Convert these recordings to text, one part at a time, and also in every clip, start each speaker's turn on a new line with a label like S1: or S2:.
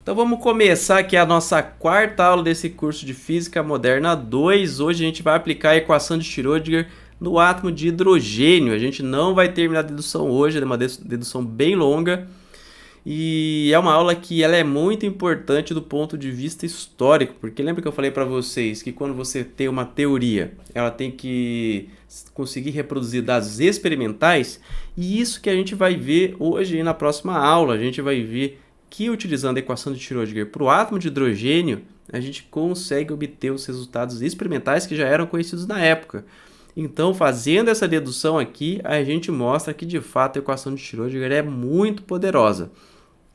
S1: Então vamos começar aqui a nossa quarta aula desse curso de Física Moderna 2. Hoje a gente vai aplicar a equação de Schrödinger no átomo de hidrogênio. A gente não vai terminar a dedução hoje, é uma dedução bem longa. E é uma aula que ela é muito importante do ponto de vista histórico, porque lembra que eu falei para vocês que quando você tem uma teoria, ela tem que conseguir reproduzir dados experimentais, e isso que a gente vai ver hoje na próxima aula. A gente vai ver que utilizando a equação de Schrödinger para o átomo de hidrogênio, a gente consegue obter os resultados experimentais que já eram conhecidos na época. Então, fazendo essa dedução aqui, a gente mostra que de fato a equação de Schrödinger é muito poderosa.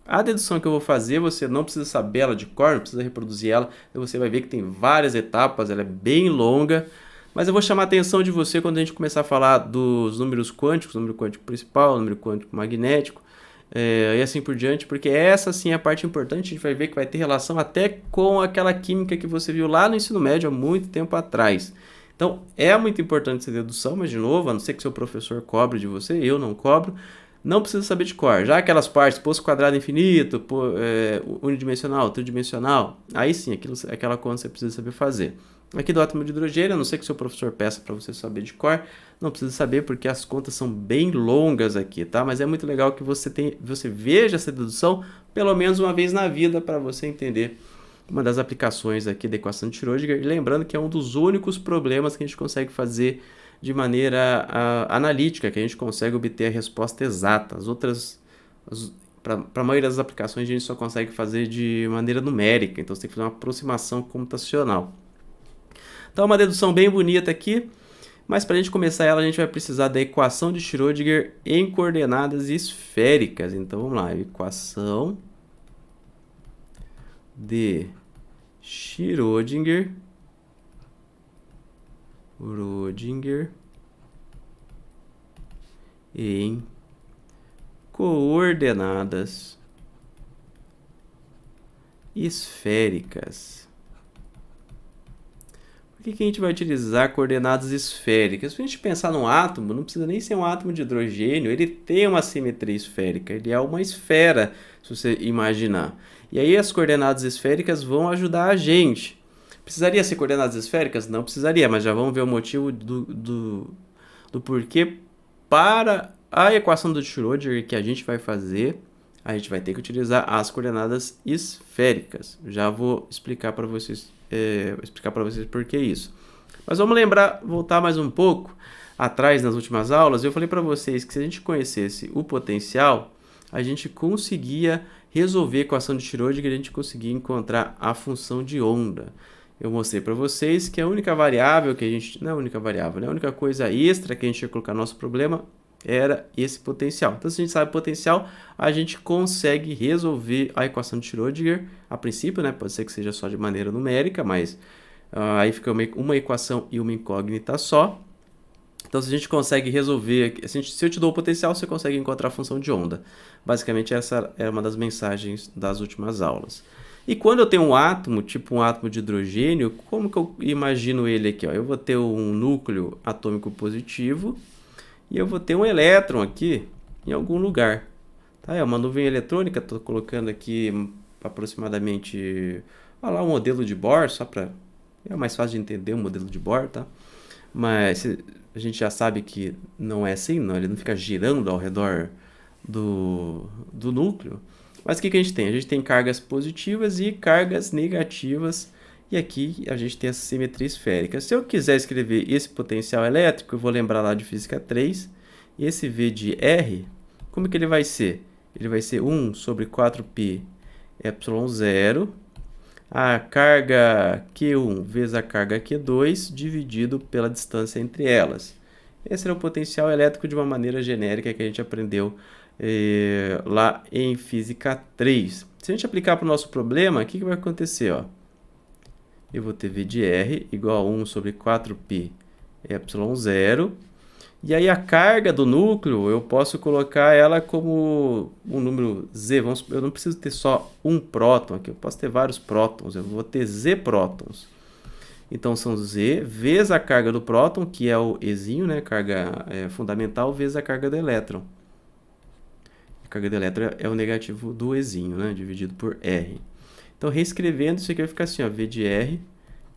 S1: A dedução que eu vou fazer, você não precisa saber ela de cor, não precisa reproduzir ela, você vai ver que tem várias etapas, ela é bem longa, mas eu vou chamar a atenção de você quando a gente começar a falar dos números quânticos, número quântico principal, número quântico magnético, e assim por diante, porque essa sim é a parte importante. A gente vai ver que vai ter relação até com aquela química que você viu lá no ensino médio há muito tempo atrás. Então é muito importante essa dedução, mas de novo, a não ser que seu professor cobre de você, eu não cobro, não precisa saber de cor. Já aquelas partes, poço quadrado infinito, unidimensional, tridimensional, aí sim, aquela conta você precisa saber fazer. Aqui do átomo de hidrogênio, a não ser que seu professor peça para você saber de cor, não precisa saber porque as contas são bem longas aqui, tá? Mas é muito legal que você veja essa dedução pelo menos uma vez na vida para você entender uma das aplicações aqui da equação de Schrödinger. E lembrando que é um dos únicos problemas que a gente consegue fazer de maneira analítica, que a gente consegue obter a resposta exata. As outras, para a maioria das aplicações, a gente só consegue fazer de maneira numérica, então você tem que fazer uma aproximação computacional. Então, uma dedução bem bonita aqui, mas para a gente começar ela, a gente vai precisar da equação de Schrödinger em coordenadas esféricas. Então, vamos lá, equação de Schrödinger em coordenadas esféricas. Por que a gente vai utilizar coordenadas esféricas? Se a gente pensar num átomo, não precisa nem ser um átomo de hidrogênio, ele tem uma simetria esférica, ele é uma esfera, se você imaginar. E aí as coordenadas esféricas vão ajudar a gente. Precisaria ser coordenadas esféricas? Não precisaria, mas já vamos ver o motivo do porquê. Para a equação do Schrödinger que a gente vai fazer, a gente vai ter que utilizar as coordenadas esféricas. Já vou explicar para vocês por que isso. Mas vamos voltar mais um pouco atrás nas últimas aulas. Eu falei para vocês que se a gente conhecesse o potencial, a gente conseguia resolver a equação de Schrödinger, a gente conseguia encontrar a função de onda. Eu mostrei para vocês que a única variável que a gente... Não é a única variável, né? A única coisa extra que a gente ia colocar no nosso problema era esse potencial. Então, se a gente sabe o potencial, a gente consegue resolver a equação de Schrödinger, a princípio, né? Pode ser que seja só de maneira numérica, mas aí fica uma equação e uma incógnita só. Então, se a gente consegue resolver... Se eu te dou o potencial, você consegue encontrar a função de onda. Basicamente, essa é uma das mensagens das últimas aulas. E quando eu tenho um átomo, tipo um átomo de hidrogênio, como que eu imagino ele aqui? Ó? Eu vou ter um núcleo atômico positivo e eu vou ter um elétron aqui em algum lugar. Tá? É uma nuvem eletrônica, estou colocando aqui aproximadamente... Olha lá o modelo de Bohr, só para... É mais fácil de entender o modelo de Bohr, tá? Mas a gente já sabe que não é assim, não, ele não fica girando ao redor do núcleo. Mas o que a gente tem? A gente tem cargas positivas e cargas negativas. E aqui a gente tem essa simetria esférica. Se eu quiser escrever esse potencial elétrico, eu vou lembrar lá de Física 3. E esse V de R, como que ele vai ser? Ele vai ser 1 sobre 4π ε0. A carga Q1 vezes a carga Q2 dividido pela distância entre elas. Esse é o potencial elétrico de uma maneira genérica que a gente aprendeu lá em Física 3. Se a gente aplicar para o nosso problema, o que vai acontecer? Ó? Eu vou ter V de R igual a 1 sobre 4π ε0. E aí a carga do núcleo, eu posso colocar ela como um número Z. Eu não preciso ter só um próton aqui, eu posso ter vários prótons. Eu vou ter Z prótons. Então são Z vezes a carga do próton, que é o Ezinho, né? Carga fundamental, vezes a carga do elétron. A carga do elétron é o negativo do Ezinho, né? Dividido por R. Então, reescrevendo, isso aqui vai ficar assim, ó, V de R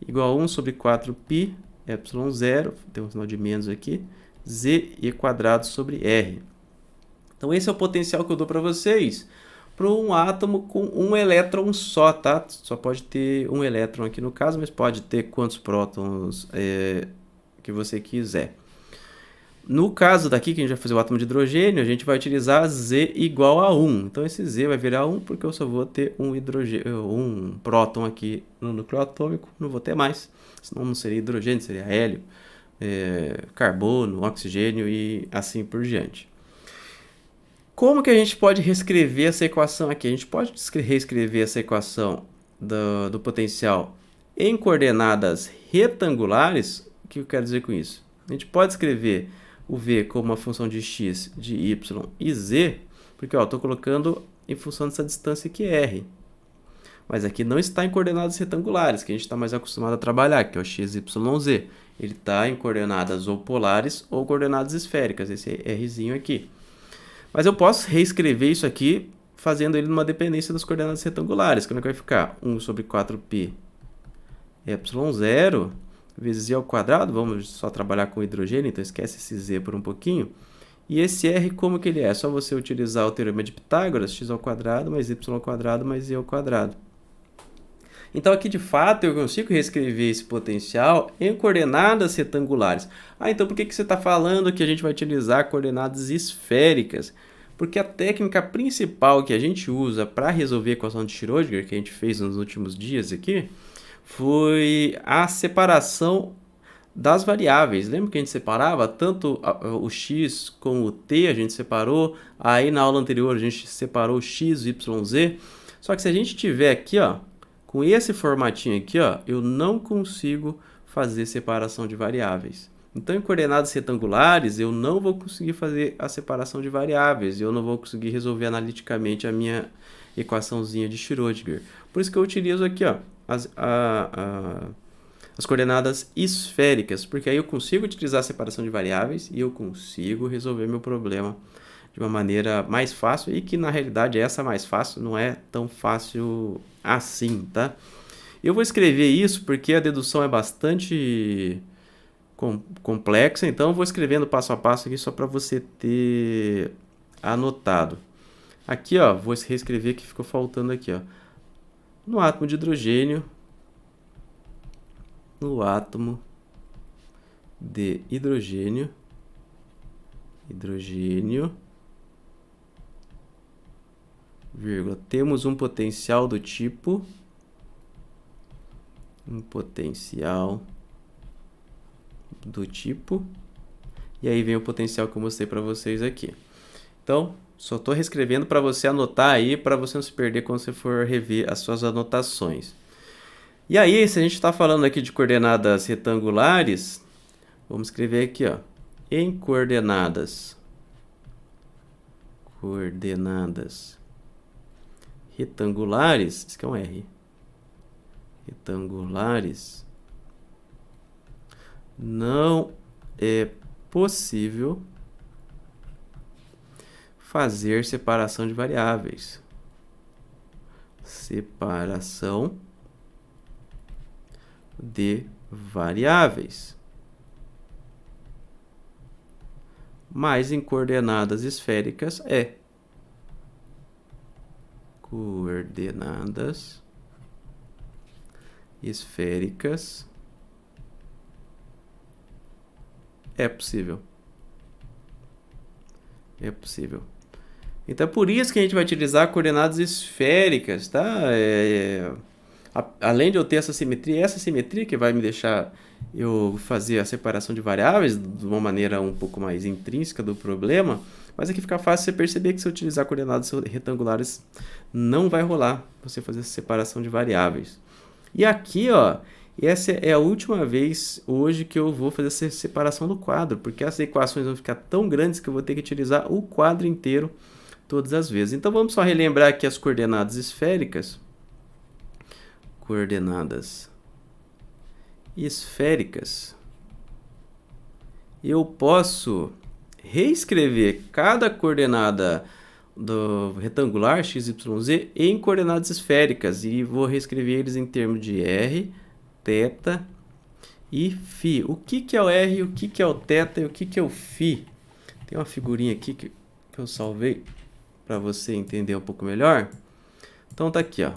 S1: igual a 1 sobre 4π, ε0, tem um sinal de menos aqui, Z² sobre R. Então, esse é o potencial que eu dou para vocês para um átomo com um elétron só, tá? Só pode ter um elétron aqui no caso, mas pode ter quantos prótons que você quiser. No caso daqui, que a gente vai fazer o átomo de hidrogênio, a gente vai utilizar Z igual a 1. Então, esse Z vai virar 1 porque eu só vou ter um próton aqui no núcleo atômico, não vou ter mais. Senão não seria hidrogênio, seria hélio, carbono, oxigênio e assim por diante. Como que a gente pode reescrever essa equação aqui? A gente pode reescrever essa equação do potencial em coordenadas retangulares. O que eu quero dizer com isso? A gente pode escrever o V como uma função de x, de y e z, porque estou colocando em função dessa distância aqui r. Mas aqui não está em coordenadas retangulares, que a gente está mais acostumado a trabalhar, que é o x, y, z. Ele está em coordenadas ou polares ou coordenadas esféricas, esse rzinho aqui. Mas eu posso reescrever isso aqui fazendo ele numa dependência das coordenadas retangulares. Como é que vai ficar? 1 sobre 4π ε0 vezes z ao quadrado. Vamos só trabalhar com hidrogênio, então esquece esse z por um pouquinho. E esse r, como que ele é? É só você utilizar o teorema de Pitágoras, x ao quadrado mais y ao quadrado mais z ao quadrado. Então, aqui, de fato, eu consigo reescrever esse potencial em coordenadas retangulares. Então, por que você está falando que a gente vai utilizar coordenadas esféricas? Porque a técnica principal que a gente usa para resolver a equação de Schrödinger, que a gente fez nos últimos dias aqui, foi a separação das variáveis. Lembra que a gente separava tanto o x como o t, a gente separou. Aí, na aula anterior, a gente separou o x, y, z. Só que se a gente tiver aqui, ó, com esse formatinho aqui, ó, eu não consigo fazer separação de variáveis. Então, em coordenadas retangulares, eu não vou conseguir fazer a separação de variáveis. Eu não vou conseguir resolver analiticamente a minha equaçãozinha de Schrödinger. Por isso que eu utilizo aqui, ó, as coordenadas esféricas, porque aí eu consigo utilizar a separação de variáveis e eu consigo resolver meu problema de uma maneira mais fácil, e que na realidade essa mais fácil não é tão fácil assim, tá? Eu vou escrever isso porque a dedução é bastante complexa, então eu vou escrevendo passo a passo aqui só para você ter anotado. Aqui, ó, vou reescrever que ficou faltando aqui, ó. No átomo de hidrogênio, no átomo de hidrogênio, vírgula, temos um potencial do tipo, e aí vem o potencial que eu mostrei para vocês aqui. Então, só estou reescrevendo para você anotar aí, para você não se perder quando você for rever as suas anotações. E aí, se a gente está falando aqui de coordenadas retangulares, vamos escrever aqui, ó, em coordenadas retangulares, isso aqui é um R, retangulares, não é possível fazer separação de variáveis. Separação de variáveis. Mas em coordenadas esféricas é. Coordenadas esféricas é possível. É possível. Então, é por isso que a gente vai utilizar coordenadas esféricas, tá? Além de eu ter essa simetria que vai me deixar eu fazer a separação de variáveis de uma maneira um pouco mais intrínseca do problema, mas aqui fica fácil você perceber que se eu utilizar coordenadas retangulares, não vai rolar você fazer essa separação de variáveis. E aqui, ó, essa é a última vez hoje que eu vou fazer essa separação do quadro, porque as equações vão ficar tão grandes que eu vou ter que utilizar o quadro inteiro todas as vezes. Então, vamos só relembrar aqui as coordenadas esféricas. Coordenadas esféricas. Eu posso reescrever cada coordenada do retangular x, y, z em coordenadas esféricas e vou reescrever eles em termos de r, θ e φ. O que é o r, o que é o θ e o que é o φ? Tem uma figurinha aqui que eu salvei para você entender um pouco melhor. Então tá aqui, ó.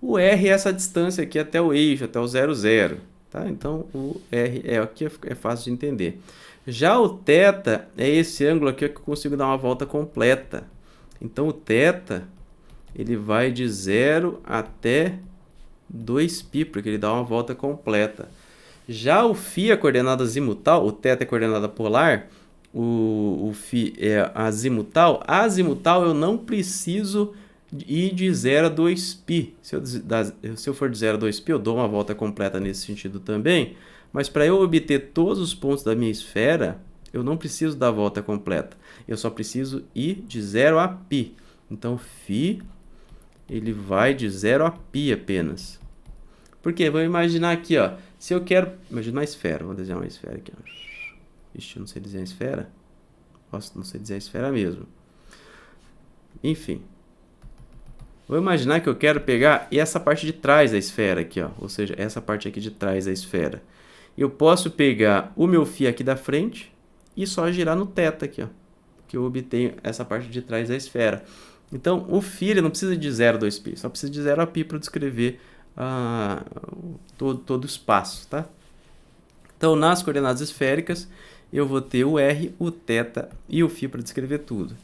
S1: O r é essa distância aqui até o eixo, até o 0, 0. Tá? Então o r aqui é fácil de entender. Já o θ é esse ângulo aqui que eu consigo dar uma volta completa. Então o θ ele vai de 0 até 2π, porque ele dá uma volta completa. Já o φ é a coordenada azimutal, o θ é a coordenada polar, o φ é a azimutal. A azimutal eu não preciso ir de 0 a 2π. Se eu for de 0 a 2π, eu dou uma volta completa nesse sentido também. Mas para eu obter todos os pontos da minha esfera, eu não preciso da volta completa. Eu só preciso ir de 0 a π. Então, φ ele vai de 0 a π apenas. Por quê? Vamos imaginar aqui, ó. Se eu quero... Imagina uma esfera. Vou desenhar uma esfera aqui, ó. Ixi, eu não sei desenhar esfera. Nossa, não sei desenhar esfera mesmo. Enfim. Vou imaginar que eu quero pegar essa parte de trás da esfera aqui, ó. Ou seja, essa parte aqui de trás da esfera. Eu posso pegar o meu φ aqui da frente e só girar no θ aqui, ó. Que eu obtenho essa parte de trás da esfera. Então, o φ ele não precisa de 0 a 2π. Só precisa de 0 a π para descrever todo o espaço, tá? Então, nas coordenadas esféricas, eu vou ter o r, o θ e o φ para descrever tudo.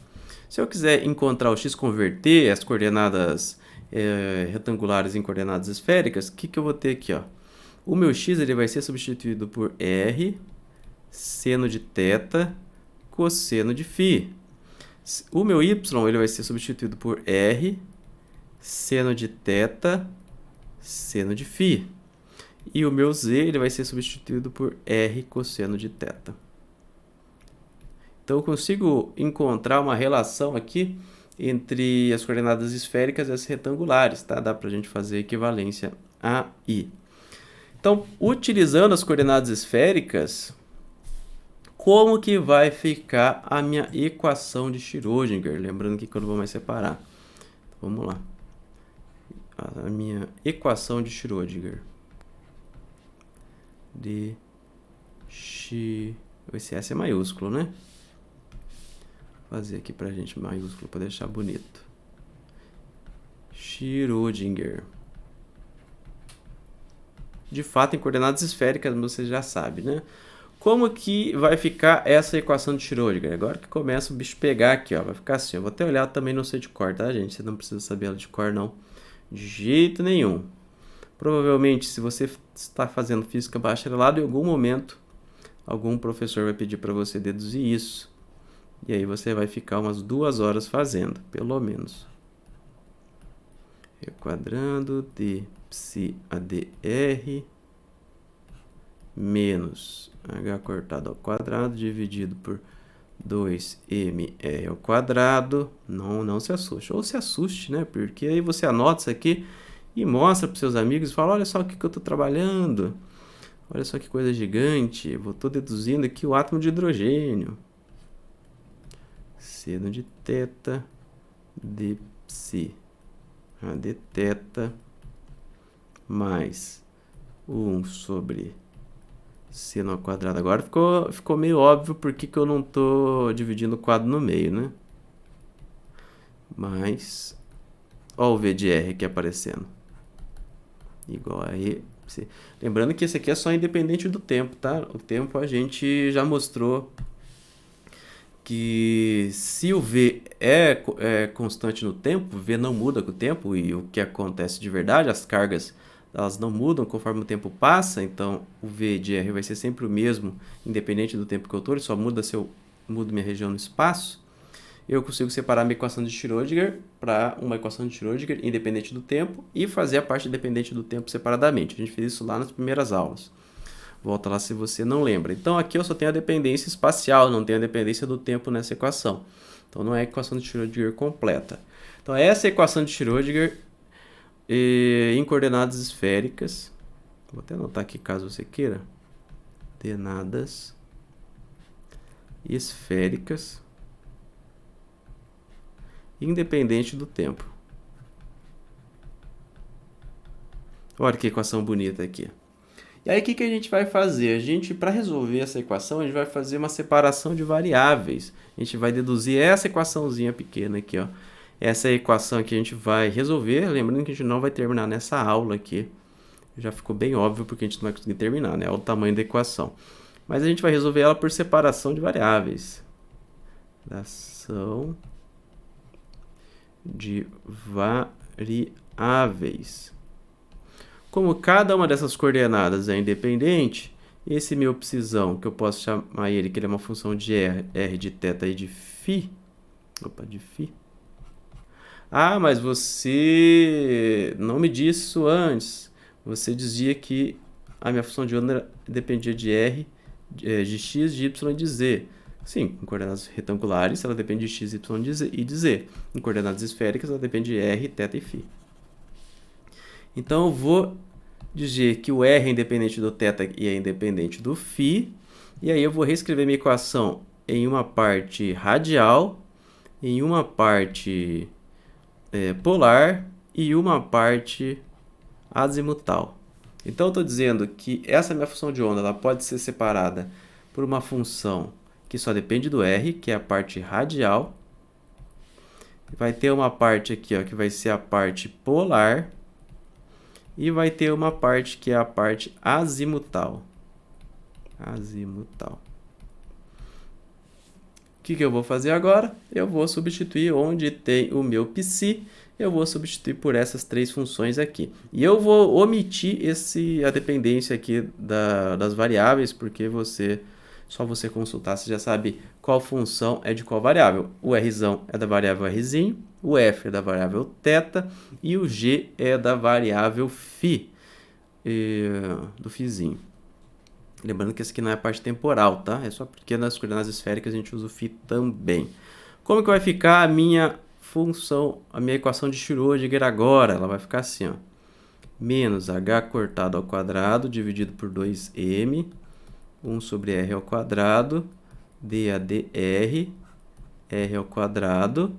S1: Se eu quiser encontrar o x, converter as coordenadas retangulares em coordenadas esféricas, o que eu vou ter aqui, ó? O meu x ele vai ser substituído por r, seno de θ, cosseno de φ. O meu y ele vai ser substituído por r, seno de θ, seno de φ. E o meu z ele vai ser substituído por r, cosseno de θ. Então, eu consigo encontrar uma relação aqui entre as coordenadas esféricas e as retangulares, tá? Dá para a gente fazer equivalência aí. Então, utilizando as coordenadas esféricas, como que vai ficar a minha equação de Schrödinger? Lembrando que eu não vou mais separar. Então, vamos lá. A minha equação de Schrödinger. Esse S é maiúsculo, né? Vou fazer aqui pra gente maiúsculo para deixar bonito. Schrödinger. De fato, em coordenadas esféricas, você já sabe, né? Como que vai ficar essa equação de Schrödinger? Agora que começa o bicho pegar aqui, ó. Vai ficar assim. Eu vou até olhar, também não sei de cor, tá, gente? Você não precisa saber ela de cor, não. De jeito nenhum. Provavelmente, se você está fazendo física bacharelado, em algum momento, algum professor vai pedir para você deduzir isso. E aí você vai ficar umas 2 horas fazendo, pelo menos. E quadrando de psi ADR menos h cortado ao quadrado dividido por 2mr ao quadrado. Não se assuste. Ou se assuste, né? Porque aí você anota isso aqui e mostra para os seus amigos e fala, olha só o que eu estou trabalhando. Olha só que coisa gigante. Eu estou deduzindo aqui o átomo de hidrogênio. Seno de θ de psi a d θ mais 1 sobre seno ao quadrado. Agora ficou meio óbvio porque que eu não estou dividindo o quadro no meio, né? Mais, ó o V de R aqui aparecendo. Igual aí. Lembrando que esse aqui é só independente do tempo, tá? O tempo a gente já mostrou que se o V é constante no tempo, o V não muda com o tempo, e o que acontece de verdade, as cargas elas não mudam conforme o tempo passa, então o V de R vai ser sempre o mesmo, independente do tempo que eu estou, ele só muda se eu mudo minha região no espaço. Eu consigo separar minha equação de Schrödinger para uma equação de Schrödinger independente do tempo e fazer a parte dependente do tempo separadamente. A gente fez isso lá nas primeiras aulas. Volta lá se você não lembra. Então, aqui eu só tenho a dependência espacial, não tenho a dependência do tempo nessa equação. Então, não é a equação de Schrödinger completa. Então, essa é a equação de Schrödinger em coordenadas esféricas. Vou até anotar aqui caso você queira. Coordenadas esféricas independente do tempo. Olha que equação bonita aqui. E aí, o que a gente vai fazer? A gente, para resolver essa equação, a gente vai fazer uma separação de variáveis. A gente vai deduzir essa equaçãozinha pequena aqui, ó. Essa é a equação que a gente vai resolver. Lembrando que a gente não vai terminar nessa aula aqui. Já ficou bem óbvio porque a gente não vai conseguir terminar, né? Olha o tamanho da equação. Mas a gente vai resolver ela por separação de variáveis. Separação de variáveis. Como cada uma dessas coordenadas é independente, esse meu psizão, que eu posso chamar ele, que ele é uma função de r de θ e de φ. Opa, de φ. Ah, mas você não me disse isso antes. Você dizia que a minha função de onda dependia de r, de x, de y e de z. Sim, em coordenadas retangulares ela depende de x, y e de z. Em coordenadas esféricas ela depende de r, θ e φ. Então eu vou dizer que o r é independente do θ e é independente do φ. E aí eu vou reescrever minha equação em uma parte radial, em uma parte polar e uma parte azimutal. Então eu estou dizendo que essa minha função de onda ela pode ser separada por uma função que só depende do r, que é a parte radial. Vai ter uma parte aqui, ó, que vai ser a parte polar. E vai ter uma parte que é a parte azimutal. Azimutal. O que eu vou fazer agora? Eu vou substituir onde tem o meu psi, eu vou substituir por essas três funções aqui. E eu vou omitir a dependência aqui das variáveis, porque só você consultar, você já sabe qual função é de qual variável. O Rzão é da variável Rzinho, o F é da variável θ e o G é da variável φ, do φzinho. Lembrando que essa aqui não é a parte temporal, tá? É só porque nas coordenadas esféricas a gente usa o φ também. Como que vai ficar a minha função, a minha equação de Schrödinger agora? Ela vai ficar assim, ó. Menos h cortado ao quadrado dividido por 2m, 1 sobre r ao quadrado, d a dr, r ao quadrado.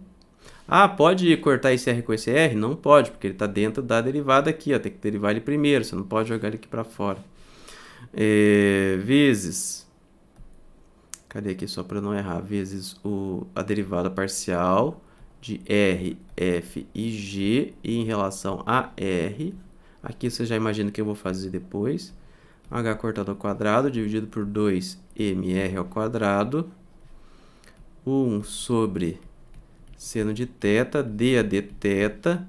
S1: Ah, pode cortar esse r com esse r? Não pode, porque ele está dentro da derivada aqui, ó. Tem que derivar ele primeiro, você não pode jogar ele aqui para fora. Vezes, cadê aqui só para não errar? Vezes a derivada parcial de r, f e g em relação a r. Aqui você já imagina que eu vou fazer depois. H cortado ao quadrado dividido por 2mr ao quadrado. 1 sobre seno de θ, d a dθ.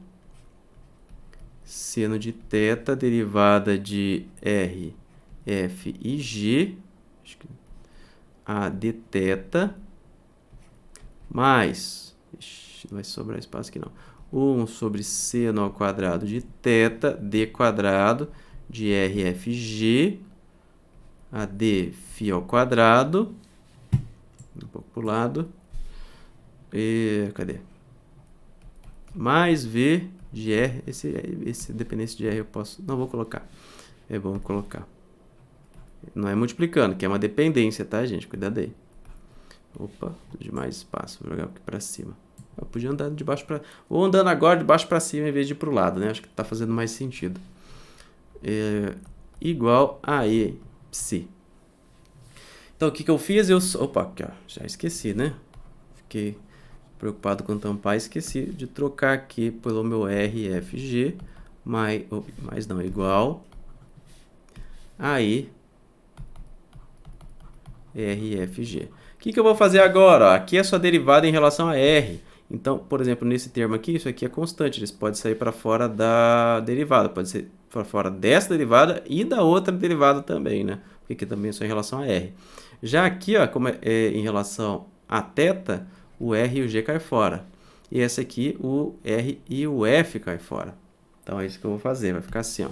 S1: Seno de θ, derivada de r, f e g. Acho que a dθ. Mais, não vai sobrar espaço aqui não. 1 sobre seno ao quadrado de θ, d quadrado de r, f, g, a d φ ao quadrado, um pouco para o lado, cadê? Mais v de r, esse dependência de r eu posso, não vou colocar, é bom colocar. Não é multiplicando, que é uma dependência, tá, gente? Cuidado aí. Opa, de mais espaço, vou jogar aqui para cima. Eu podia andar de baixo para... Ou andando agora de baixo para cima em vez de ir para o lado, né? Acho que está fazendo mais sentido. Igual a e psi. Então, o que eu fiz? Opa, aqui, ó, já esqueci, né? Fiquei preocupado com tampar, esqueci de trocar aqui pelo meu RFG, mais não, igual a e RFG. O que eu vou fazer agora? Aqui é sua derivada em relação a R. Então, por exemplo, nesse termo aqui, isso aqui é constante, eles podem sair para fora da derivada, pode ser para fora dessa derivada e da outra derivada também, né? Porque aqui também é só em relação a R. Já aqui, ó, como é em relação a θ, o R e o G caem fora. E essa aqui, o R e o F caem fora. Então, é isso que eu vou fazer, vai ficar assim, ó.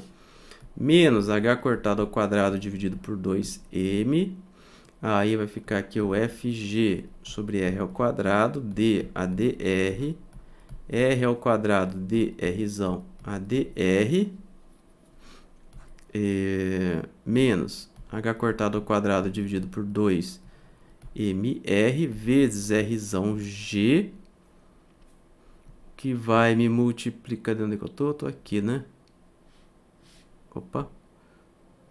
S1: Menos h cortado ao quadrado dividido por 2m. Aí vai ficar aqui o FG sobre R ao quadrado, D a DR, R ao quadrado, DRzão a DR, menos H cortado ao quadrado dividido por 2 MR vezes Rzão G, que vai me multiplicar. De onde que eu tô? Tô aqui, né? Opa.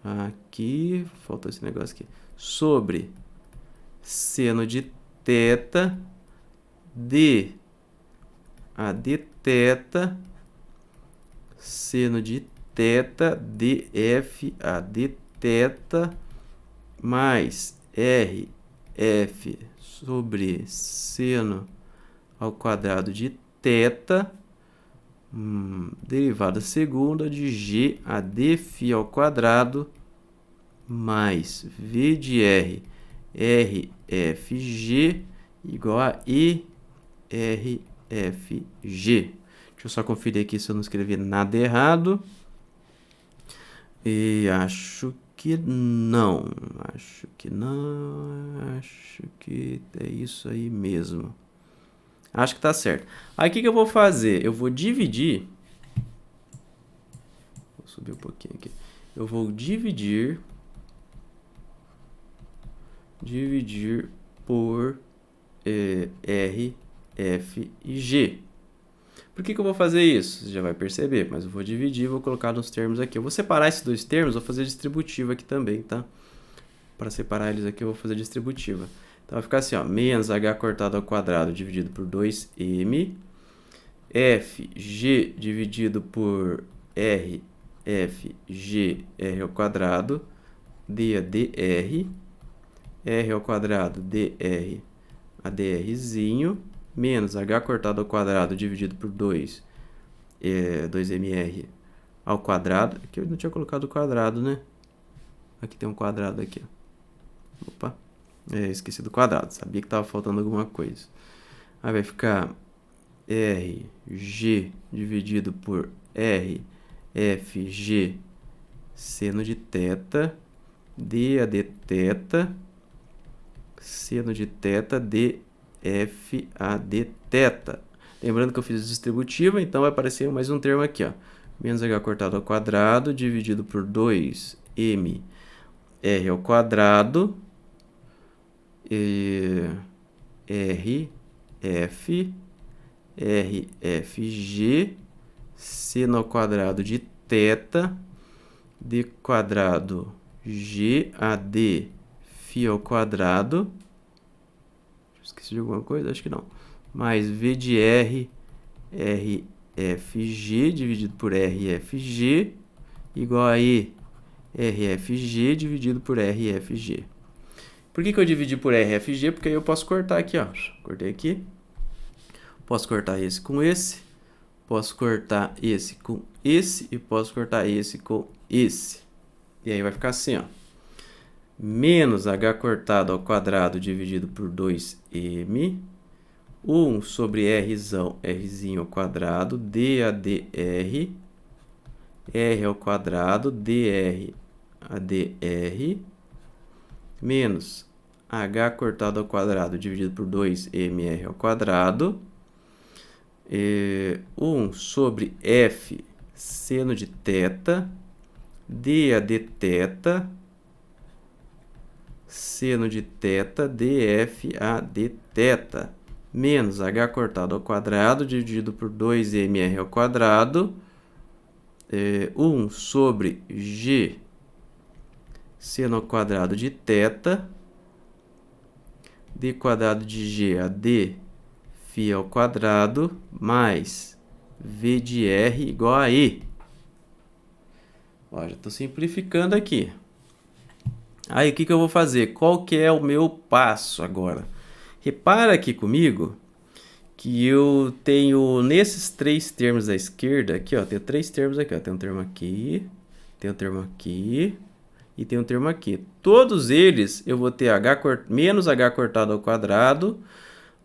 S1: Aqui, faltou esse negócio aqui. Sobre seno de θ de θ, seno de θ df θ mais rf sobre seno ao quadrado de θ, derivada segunda de g dφ ao quadrado mais v de r rfg igual a irfg. Deixa eu só conferir aqui se eu não escrevi nada errado. E acho que não. Acho que é isso aí mesmo. Acho que tá certo. Aí o que eu vou fazer? Eu vou dividir. Vou subir um pouquinho aqui. Eu vou dividir por R, F e G. Por que eu vou fazer isso? Você já vai perceber, mas eu vou dividir e vou colocar nos termos aqui. Eu vou separar esses dois termos, vou fazer distributiva aqui também, tá? Para separar eles aqui, eu vou fazer distributiva. Então, vai ficar assim, ó, menos h cortado ao quadrado dividido por 2m, fg dividido por r, f, g, r ao quadrado, d a dr, r ao quadrado, dr a drzinho, menos h cortado ao quadrado dividido por 2mr ao quadrado. Aqui eu não tinha colocado o quadrado, né? Aqui tem um quadrado aqui, ó. Opa, esqueci do quadrado, sabia que estava faltando alguma coisa. Aí vai ficar rg dividido por rfg seno de θ d a dθ seno de θ df a dθ. Lembrando que eu fiz distributiva, então vai aparecer mais um termo aqui, ó. Menos h cortado ao quadrado dividido por 2m r ao quadrado r f rfg seno ao quadrado de θ d quadrado g a d φ ao quadrado. Esqueci de alguma coisa? Acho que não. Mais v de r rfg dividido por rfg igual a e rfg dividido por rfg. Por que eu dividi por rfg? Porque aí eu posso cortar aqui, ó. Cortei aqui. Posso cortar esse com esse. Posso cortar esse com esse. E posso cortar esse com esse. E aí vai ficar assim, ó. Menos h cortado ao quadrado dividido por 2m. 1 sobre rzinho ao quadrado, d a dr. R ao quadrado, dr a dr. Menos h cortado ao quadrado dividido por 2mr ao quadrado. 1 sobre f seno de θ, d a dθ, seno de θ df a dθ, menos h cortado ao quadrado dividido por 2mr ao quadrado, 1 sobre g seno ao quadrado de θ, d quadrado de g a d φ ao quadrado, mais v de r igual a e. Ó, já estou simplificando aqui. Aí, o que eu vou fazer? Qual que é o meu passo agora? Repara aqui comigo que eu tenho nesses três termos da esquerda, aqui, ó, tenho três termos aqui, ó. Tem um termo aqui, tem um termo aqui e tem um termo aqui. Todos eles eu vou ter menos h cortado ao quadrado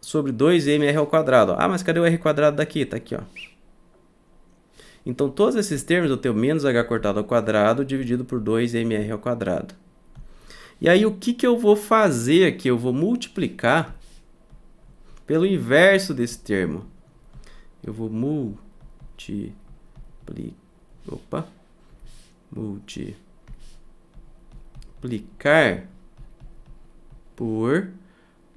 S1: sobre 2mr ao quadrado. Ah, mas cadê o r quadrado daqui? Tá aqui, ó. Então, todos esses termos eu tenho menos h cortado ao quadrado dividido por 2mr ao quadrado. E aí, o que eu vou fazer aqui? Eu vou multiplicar pelo inverso desse termo. Eu vou multiplicar por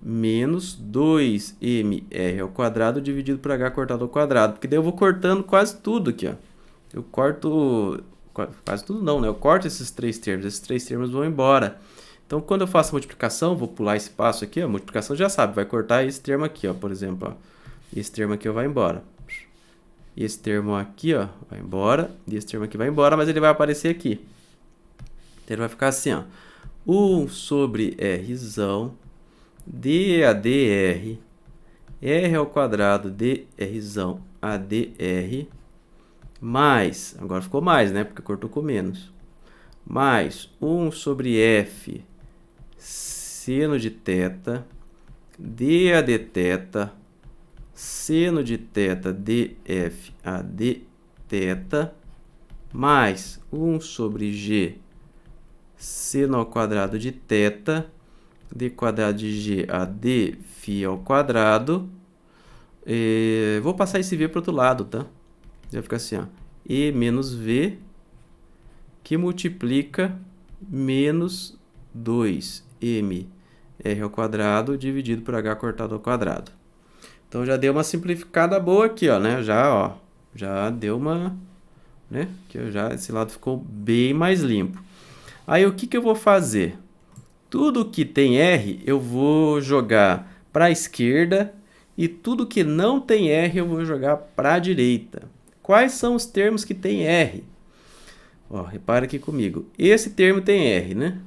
S1: menos 2mr ao quadrado dividido por h cortado ao quadrado. Porque daí eu vou cortando quase tudo aqui, ó. Eu corto... Quase tudo não, né? Eu corto esses três termos vão embora. Então, quando eu faço a multiplicação, vou pular esse passo aqui, a multiplicação já sabe, vai cortar esse termo aqui, ó, por exemplo, ó. Esse termo aqui ó, vai embora. Esse termo aqui, ó, vai embora, e esse termo aqui vai embora, mas ele vai aparecer aqui. Então, ele vai ficar assim, ó. 1 sobre Rzão, dAdr, r ao quadrado dRzão AdR, mais, agora ficou mais, né, porque cortou com menos, mais 1 sobre F seno de θ, dAd θ, seno de θ dF AD θ, mais 1 sobre G seno ao quadrado de θ, d quadrado de G AD φ ao quadrado. Vou passar esse V para o outro lado, tá? Vai ficar assim, ó, E menos V, que multiplica menos 2mr ao quadrado dividido por h cortado ao quadrado. Então, já deu uma simplificada boa aqui, ó, né? Já deu uma, né? Que esse lado ficou bem mais limpo. Aí, o que eu vou fazer? Tudo que tem R, eu vou jogar para a esquerda e tudo que não tem R, eu vou jogar para a direita. Quais são os termos que tem R? Ó, repara aqui comigo. Esse termo tem R, né?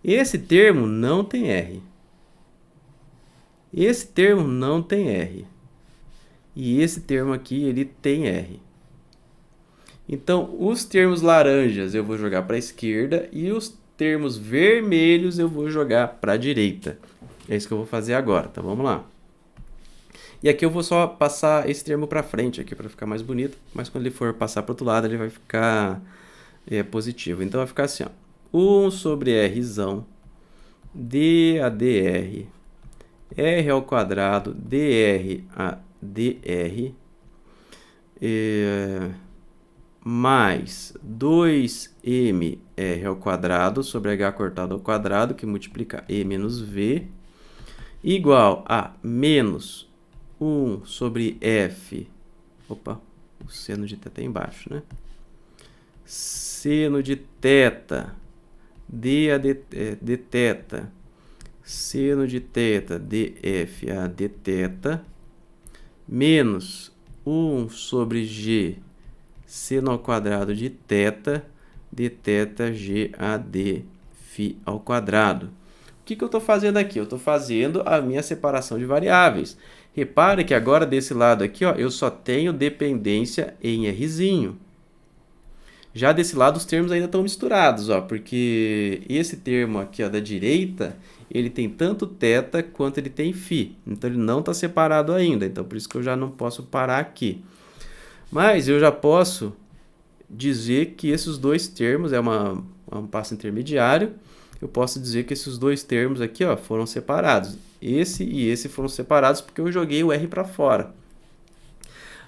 S1: Esse termo não tem R. Esse termo não tem R. E esse termo aqui, ele tem R. Então, os termos laranjas eu vou jogar para a esquerda e os termos vermelhos eu vou jogar para a direita. É isso que eu vou fazer agora, então vamos lá. E aqui eu vou só passar esse termo para frente aqui para ficar mais bonito, mas quando ele for passar para o outro lado ele vai ficar positivo. Então vai ficar assim, ó, 1 sobre Rzão dAdr, r ao quadrado dr a dr, mais 2mr ao quadrado sobre h cortado ao quadrado, que multiplica E menos V, igual a menos 1 sobre F, opa, o seno de θ é embaixo, né? Seno de θ, dθ, seno de θ, dF a dθ, menos 1 sobre G, seno ao quadrado de θ, dθ G a d φ ao quadrado. O que eu estou fazendo aqui? Eu estou fazendo a minha separação de variáveis. Repare que agora desse lado aqui, ó, eu só tenho dependência em Rzinho. Já desse lado os termos ainda estão misturados, ó, porque esse termo aqui ó, da direita, ele tem tanto θ quanto ele tem φ. Então ele não está separado ainda, então por isso que eu já não posso parar aqui. Mas eu já posso dizer que esses dois termos, é um passo intermediário, eu posso dizer que esses dois termos aqui ó, foram separados. Esse e esse foram separados porque eu joguei o R para fora.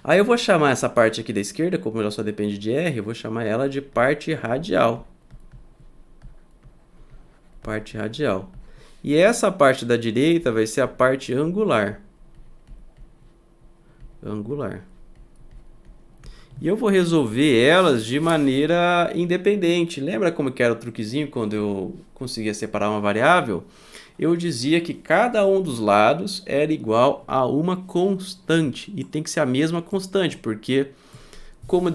S1: Aí eu vou chamar essa parte aqui da esquerda, como ela só depende de R, eu vou chamar ela de parte radial. Parte radial. E essa parte da direita vai ser a parte angular. Angular. E eu vou resolver elas de maneira independente. Lembra como que era o truquezinho quando eu conseguia separar uma variável? Eu dizia que cada um dos lados era igual a uma constante. E tem que ser a mesma constante, porque como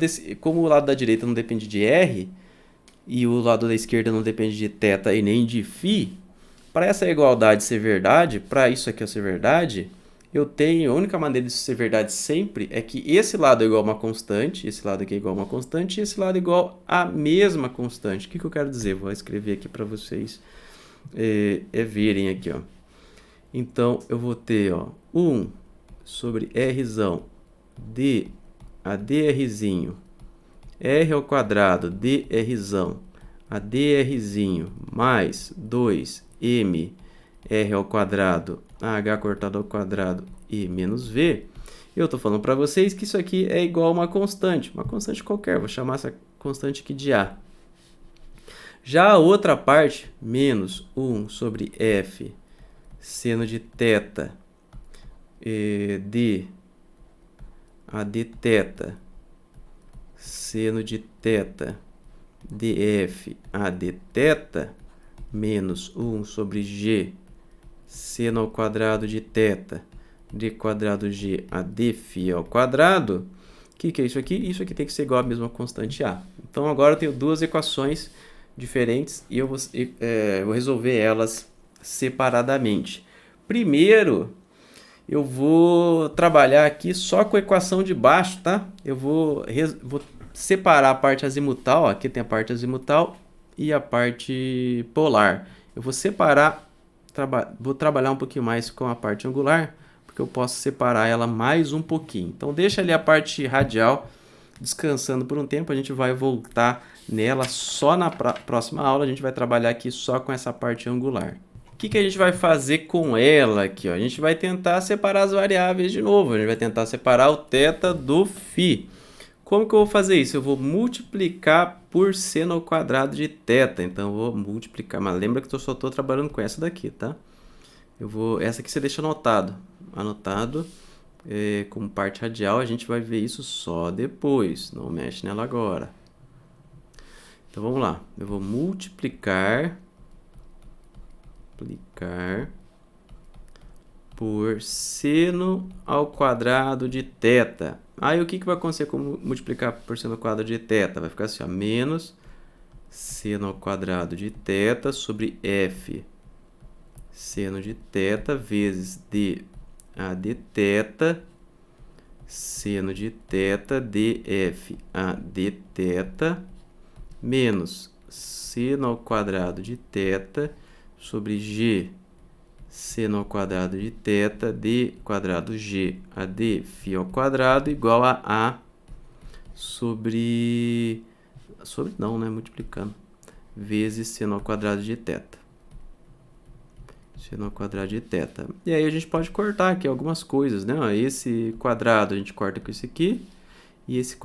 S1: o lado da direita não depende de R, e o lado da esquerda não depende de θ e nem de φ, para essa igualdade ser verdade, para isso aqui ser verdade, a única maneira de ser verdade sempre é que esse lado é igual a uma constante, esse lado aqui é igual a uma constante, e esse lado é igual a mesma constante. O que eu quero dizer? Vou escrever aqui para vocês verem aqui, ó. Então, eu vou ter, ó, 1 sobre Rzão d a drzinho, r ao quadrado drzão a drzinho, mais 2m r ao quadrado a h cortado ao quadrado e menos v. Eu estou falando para vocês que isso aqui é igual a uma constante qualquer, vou chamar essa constante aqui de a. Já a outra parte, menos 1 sobre f seno de θ de AD θ, seno de θ df AD θ, menos 1 sobre g seno ao quadrado de θ d quadrado g AD φ ao quadrado. O que é isso aqui? Isso aqui tem que ser igual à mesma constante A. Então, agora eu tenho duas equações diferentes e eu vou resolver elas separadamente. Primeiro, eu vou trabalhar aqui só com a equação de baixo, tá? Eu vou separar a parte azimutal, aqui tem a parte azimutal e a parte polar. Eu vou separar, vou trabalhar um pouquinho mais com a parte angular, porque eu posso separar ela mais um pouquinho. Então, deixa ali a parte radial descansando por um tempo, a gente vai voltar nela só na próxima aula, a gente vai trabalhar aqui só com essa parte angular. O que a gente vai fazer com ela aqui? Ó? A gente vai tentar separar as variáveis de novo, a gente vai tentar separar o θ do φ. Como que eu vou fazer isso? Eu vou multiplicar por seno ao quadrado de θ, então eu vou multiplicar, mas lembra que eu só estou trabalhando com essa daqui, tá? Essa aqui você deixa anotado como parte radial, a gente vai ver isso só depois, não mexe nela agora. Então vamos lá, eu vou multiplicar por seno ao quadrado de θ. Aí o que vai acontecer com multiplicar por seno ao quadrado de θ? Vai ficar assim, ó, menos seno ao quadrado de θ sobre f seno de θ vezes d AD θ seno de θ df AD θ menos seno ao quadrado de θ sobre g seno ao quadrado de θ d quadrado g AD φ ao quadrado igual a A multiplicando, vezes seno ao quadrado de θ. Seno ao quadrado de θ. E aí a gente pode cortar aqui algumas coisas, né? Esse quadrado a gente corta com esse aqui, e esse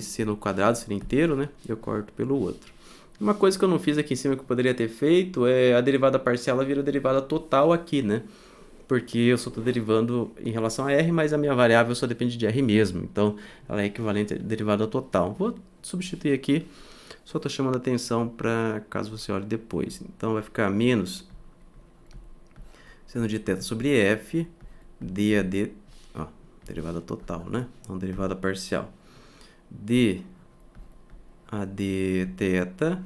S1: seno ao quadrado, seno inteiro, né? Eu corto pelo outro. Uma coisa que eu não fiz aqui em cima que eu poderia ter feito é a derivada parcial ela vira derivada total aqui, né? Porque eu só estou derivando em relação a R, mas a minha variável só depende de R mesmo. Então, ela é equivalente à derivada total. Vou substituir aqui, só estou chamando a atenção para caso você olhe depois. Então, vai ficar menos seno de θ sobre f, d AD, ó, derivada total, né? Não derivada parcial. D AD θ,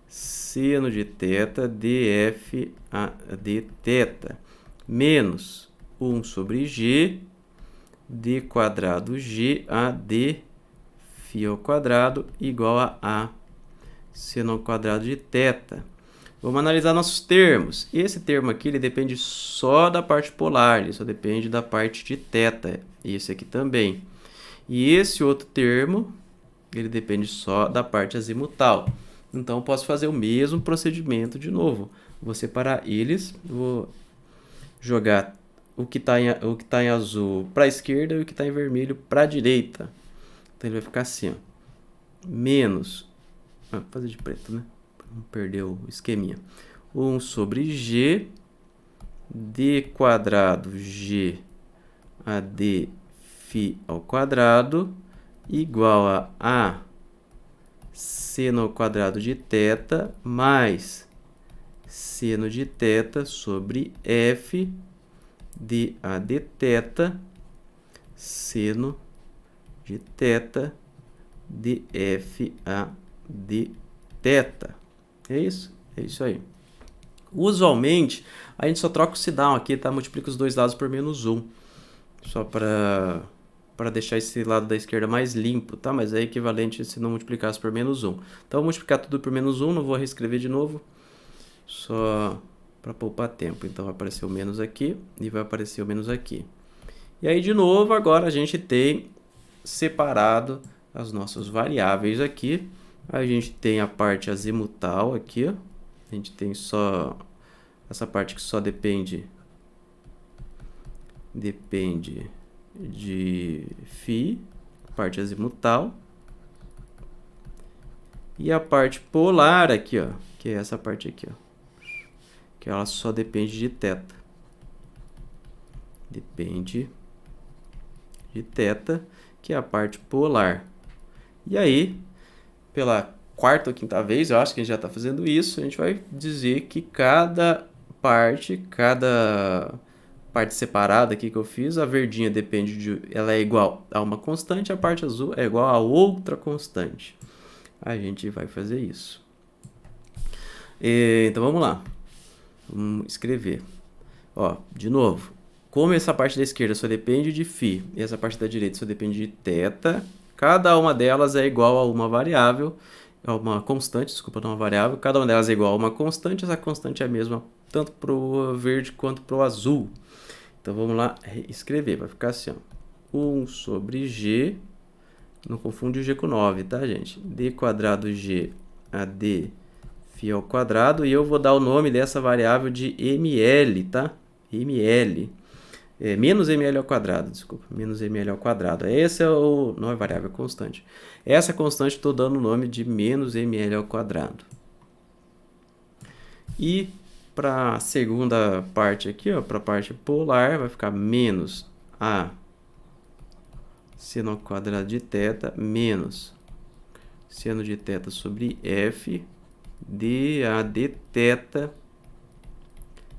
S1: seno de θ, df AD θ, menos 1 sobre g, d quadrado g AD φ ao quadrado igual a A seno ao quadrado de θ. Vamos analisar nossos termos. Esse termo aqui ele depende só da parte polar, ele só depende da parte de θ. Esse aqui também. E esse outro termo, ele depende só da parte azimutal. Então, eu posso fazer o mesmo procedimento de novo. Vou separar eles, vou jogar o que está em azul para a esquerda e o que está em vermelho para a direita. Então, ele vai ficar assim, ó. Menos... vou fazer de preto, né? Não perder o esqueminha. 1 sobre g, d quadrado g AD φ ao quadrado igual a A seno ao quadrado de θ mais seno de θ sobre f d AD θ seno de θ df AD θ. É isso? É isso aí. Usualmente, a gente só troca o sinal aqui, tá? Multiplica os dois lados por menos 1. Só para deixar esse lado da esquerda mais limpo, tá? Mas é equivalente se não multiplicasse por menos 1. Então, eu vou multiplicar tudo por menos 1, não vou reescrever de novo. Só para poupar tempo. Então, vai aparecer o menos aqui e vai aparecer o menos aqui. E aí, de novo, agora a gente tem separado as nossas variáveis aqui. A gente tem a parte azimutal aqui, ó. A gente tem só essa parte que só depende de φ, parte azimutal. E a parte polar aqui, ó, que é essa parte aqui, ó, que ela só depende de θ. Depende de θ, que é a parte polar. E aí, pela quarta ou quinta vez, eu acho que a gente já está fazendo isso, a gente vai dizer que cada parte separada aqui que eu fiz, a verdinha depende de, ela é igual a uma constante, a parte azul é igual a outra constante. A gente vai fazer isso. Então vamos lá. Vamos escrever. Ó, de novo. Como essa parte da esquerda só depende de φ e essa parte da direita só depende de θ, cada uma delas é igual a uma variável, a uma constante, desculpa, não uma variável. Cada uma delas é igual a uma constante, essa constante é a mesma tanto para o verde quanto para o azul. Então vamos lá escrever, vai ficar assim, ó. 1 sobre g, não confunde o g com 9, tá, gente? d quadrado g a d φ ao quadrado, e eu vou dar o nome dessa variável de ml, tá? ml. Menos ml ao quadrado, desculpa, menos ml ao quadrado. Esse é o, não é variável, é constante. Essa constante estou dando o nome de menos ml ao quadrado. E para a segunda parte aqui, para a parte polar, vai ficar menos a seno ao quadrado de θ menos seno de θ sobre f dA dθ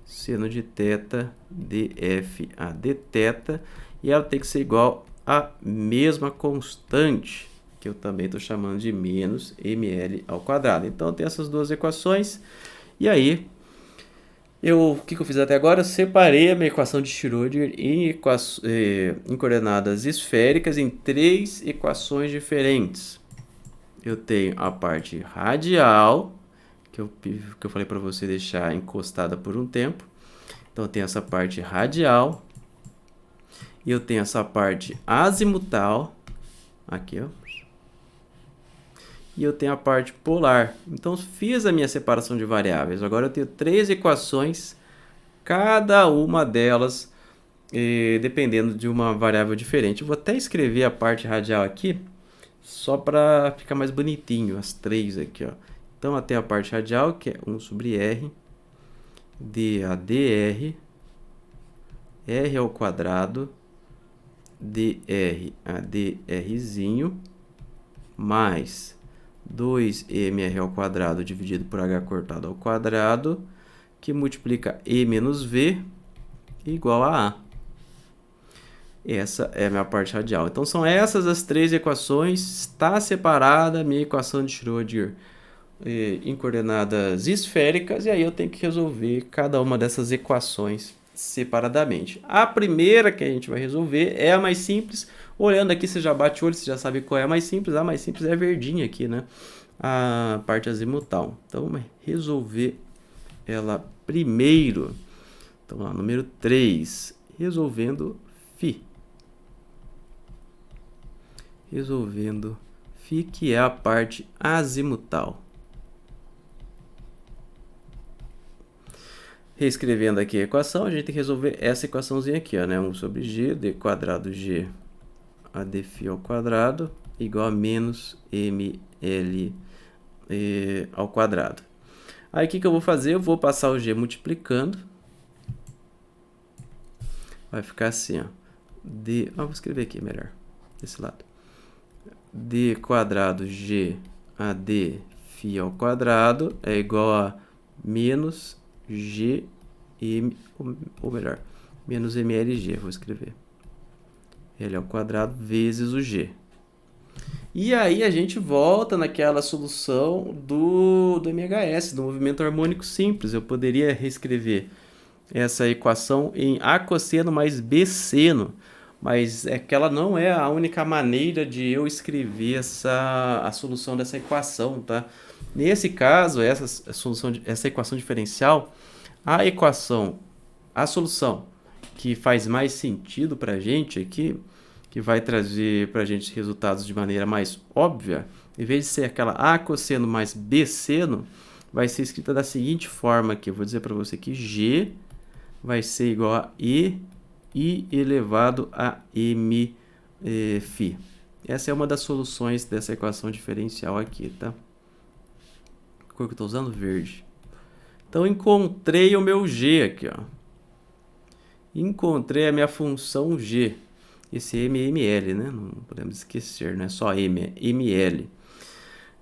S1: seno de θ df a dθ, e ela tem que ser igual à mesma constante, que eu também estou chamando de menos ml ao quadrado. Então, tem essas duas equações, e aí, o que eu fiz até agora? Eu separei a minha equação de Schrödinger em coordenadas esféricas em 3 equações diferentes. Eu tenho a parte radial, que eu falei para você deixar encostada por um tempo. Então, eu tenho essa parte radial. E eu tenho essa parte azimutal. Aqui, ó. E eu tenho a parte polar. Então, fiz a minha separação de variáveis. Agora, eu tenho 3 equações, cada uma delas dependendo de uma variável diferente. Eu vou até escrever a parte radial aqui, só para ficar mais bonitinho, as 3 aqui, ó. Então, até a parte radial, que é 1 sobre r, dA dr, r ao quadrado, dr a drzinho, mais 2mr ao quadrado dividido por h cortado ao quadrado, que multiplica e menos v igual a a. Essa é a minha parte radial. Então, são essas as 3 equações. Está separada a minha equação de Schrödinger em coordenadas esféricas, e aí eu tenho que resolver cada uma dessas equações separadamente. A primeira que a gente vai resolver é a mais simples. Olhando aqui, você já bate o olho, você já sabe qual é a mais simples. A mais simples é a verdinha aqui, né? A parte azimutal. Então, vamos resolver ela primeiro. Então, lá, número 3, resolvendo φ. Resolvendo φ, que é a parte azimutal. Reescrevendo aqui a equação, a gente tem que resolver essa equaçãozinha aqui, ó, né? 1 sobre g, d quadrado g a dφ ao quadrado, igual a menos ml ao quadrado. Aí, o que eu vou fazer? Eu vou passar o g multiplicando. Vai ficar assim, ó. Vou escrever aqui melhor, desse lado. d quadrado g a dφ ao quadrado é igual a menos g, ou melhor, menos mlg, vou escrever. L ao quadrado vezes o g. E aí a gente volta naquela solução do MHS, do movimento harmônico simples. Eu poderia reescrever essa equação em A cosseno mais B seno, mas é que ela não é a única maneira de eu escrever a solução dessa equação, tá? Nesse caso, essa equação diferencial, a solução que faz mais sentido para a gente aqui, que vai trazer para a gente resultados de maneira mais óbvia, em vez de ser aquela A cosseno mais B seno, vai ser escrita da seguinte forma aqui. Eu vou dizer para você que G vai ser igual a I elevado a M φ. Essa é uma das soluções dessa equação diferencial aqui, tá? A cor que eu estou usando, verde. Então, encontrei o meu g aqui, ó. Encontrei a minha função g. Esse ml, né? Não podemos esquecer, não é só m, é ml.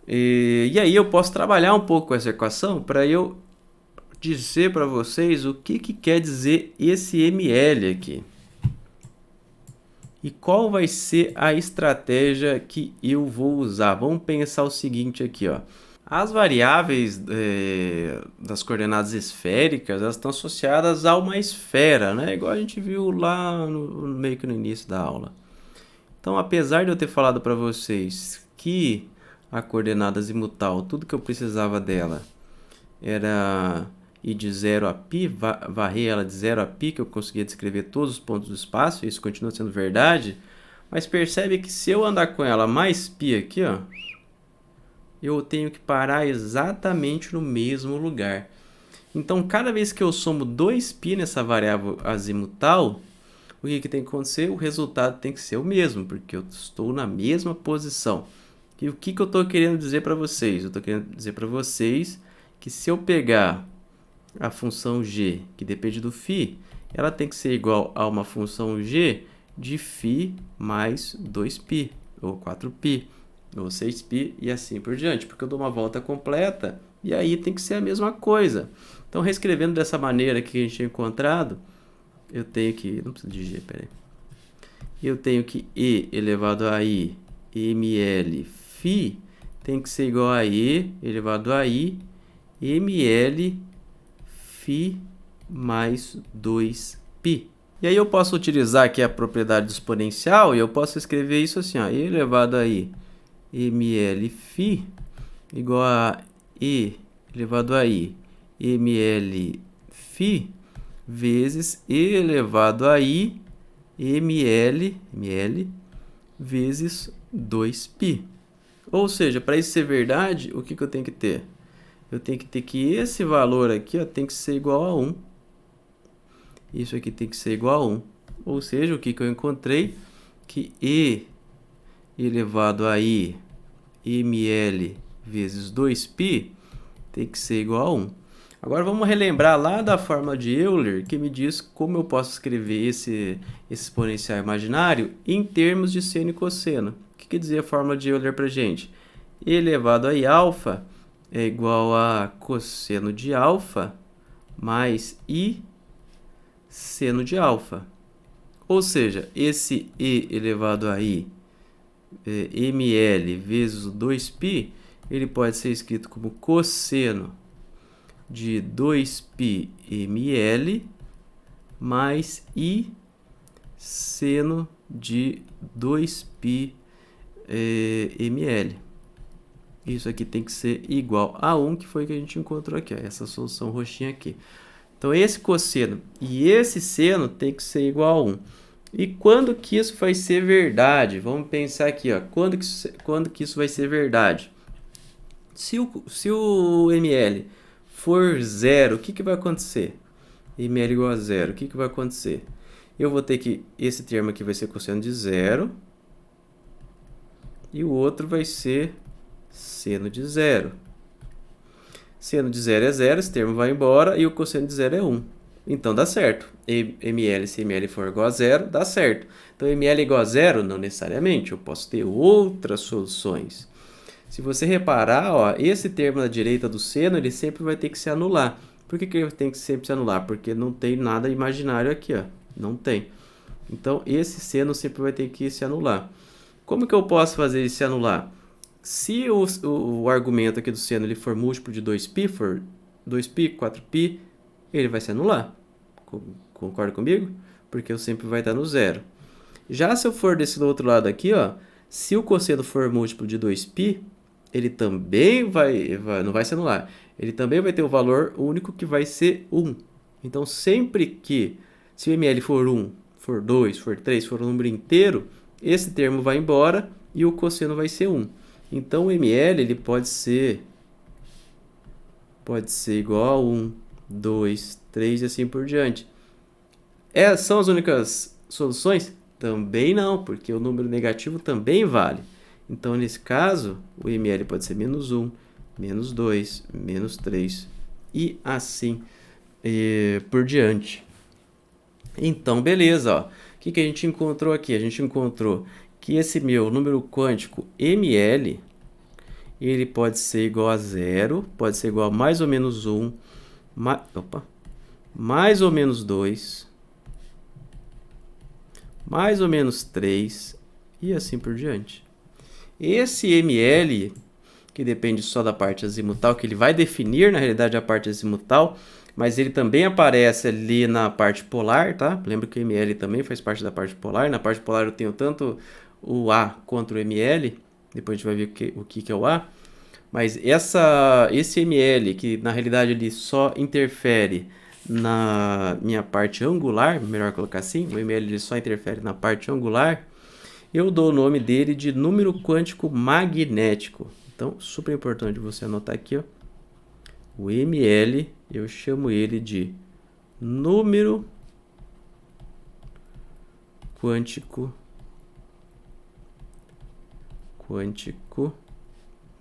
S1: E aí eu posso trabalhar um pouco com essa equação para eu dizer para vocês o que quer dizer esse ml aqui. E qual vai ser a estratégia que eu vou usar? Vamos pensar o seguinte aqui, ó. As variáveis das coordenadas esféricas, elas estão associadas a uma esfera, né? Igual a gente viu lá meio que no início da aula. Então, apesar de eu ter falado para vocês que a coordenada azimutal, tudo que eu precisava dela era ir de 0 a π, varrer ela de 0 a π, que eu conseguia descrever todos os pontos do espaço, isso continua sendo verdade, mas percebe que se eu andar com ela mais π aqui, ó, eu tenho que parar exatamente no mesmo lugar. Então, cada vez que eu somo 2π nessa variável azimutal, o que tem que acontecer? O resultado tem que ser o mesmo, porque eu estou na mesma posição. E o que eu estou querendo dizer para vocês? Eu estou querendo dizer para vocês que se eu pegar a função g, que depende do φ, ela tem que ser igual a uma função g de φ mais 2π, ou 4π, ou 6π, e assim por diante, porque eu dou uma volta completa, e aí tem que ser a mesma coisa. Então, reescrevendo dessa maneira que a gente tinha encontrado, eu tenho que... não precisa de g, peraí. Eu tenho que e elevado a i ml φ tem que ser igual a e elevado a i ml φ mais 2π. E aí eu posso utilizar aqui a propriedade do exponencial e eu posso escrever isso assim, ó, e elevado a i ml φ igual a e elevado a i ml φ vezes e elevado a i ml vezes 2π. Ou seja, para isso ser verdade, o que eu tenho que ter? Eu tenho que ter que esse valor aqui, ó, tem que ser igual a 1. Isso aqui tem que ser igual a 1. Ou seja, o que eu encontrei? Que e elevado a i ml vezes 2π tem que ser igual a 1. Agora vamos relembrar lá da fórmula de Euler, que me diz como eu posso escrever esse exponencial imaginário em termos de seno e cosseno. O que dizia a fórmula de Euler para a gente? E elevado a iα é igual a cosseno de alfa mais i seno de alfa. Ou seja, esse e elevado a i ml vezes o 2π, ele pode ser escrito como cosseno de 2π ml mais i seno de 2π ml. Isso aqui tem que ser igual a 1, que foi o que a gente encontrou aqui, ó, essa solução roxinha aqui. Então, esse cosseno e esse seno tem que ser igual a 1. E quando que isso vai ser verdade? Vamos pensar aqui, ó, quando que isso vai ser verdade? Se o ml for 0, o que vai acontecer? ml igual a 0, o que vai acontecer? Eu vou ter que... esse termo aqui vai ser cosseno de 0. E o outro vai ser seno de 0. Seno de 0 é 0, esse termo vai embora, e o cosseno de 0 é 1. Então, dá certo. ml, se ml for igual a 0, dá certo. Então, ml igual a 0, não necessariamente. Eu posso ter outras soluções. Se você reparar, ó, esse termo na direita do seno, ele sempre vai ter que se anular. Por que ele tem que sempre se anular? Porque não tem nada imaginário aqui, ó. Não tem. Então, esse seno sempre vai ter que se anular. Como que eu posso fazer ele se anular? Se o argumento aqui do seno ele for múltiplo de 2π, for 2π, 4π, ele vai se anular. Concorda comigo? Porque eu sempre vai estar no zero. Já se eu for desse outro lado aqui, ó, se o cosseno for múltiplo de 2π, ele também não vai se anular. Ele também vai ter o valor único que vai ser 1. Então, sempre que, se o ml for 1, for 2, for 3, for um número inteiro, esse termo vai embora e o cosseno vai ser 1. Então, o ml ele pode ser igual a 1, 2, 3 e assim por diante. São as únicas soluções? Também não, porque o número negativo também vale. Então, nesse caso, o ml pode ser menos 1, menos 2, menos 3 e assim por diante. Então, beleza, ó. O que a gente encontrou aqui? A gente encontrou que esse meu número quântico ml, ele pode ser igual a 0, pode ser igual a mais ou menos 1, mais ou menos 2, mais ou menos 3 e assim por diante. Esse ml, que depende só da parte azimutal, que ele vai definir na realidade a parte azimutal, mas ele também aparece ali na parte polar, tá? Lembra que o ml também faz parte da parte polar. Na parte polar eu tenho tanto o A quanto o ml. Depois a gente vai ver o que é o A. Mas esse ml, que na realidade ele só interfere na minha parte angular, melhor colocar assim, o ml ele só interfere na parte angular, eu dou o nome dele de número quântico magnético. Então, super importante você anotar aqui, ó. O ml, eu chamo ele de número quântico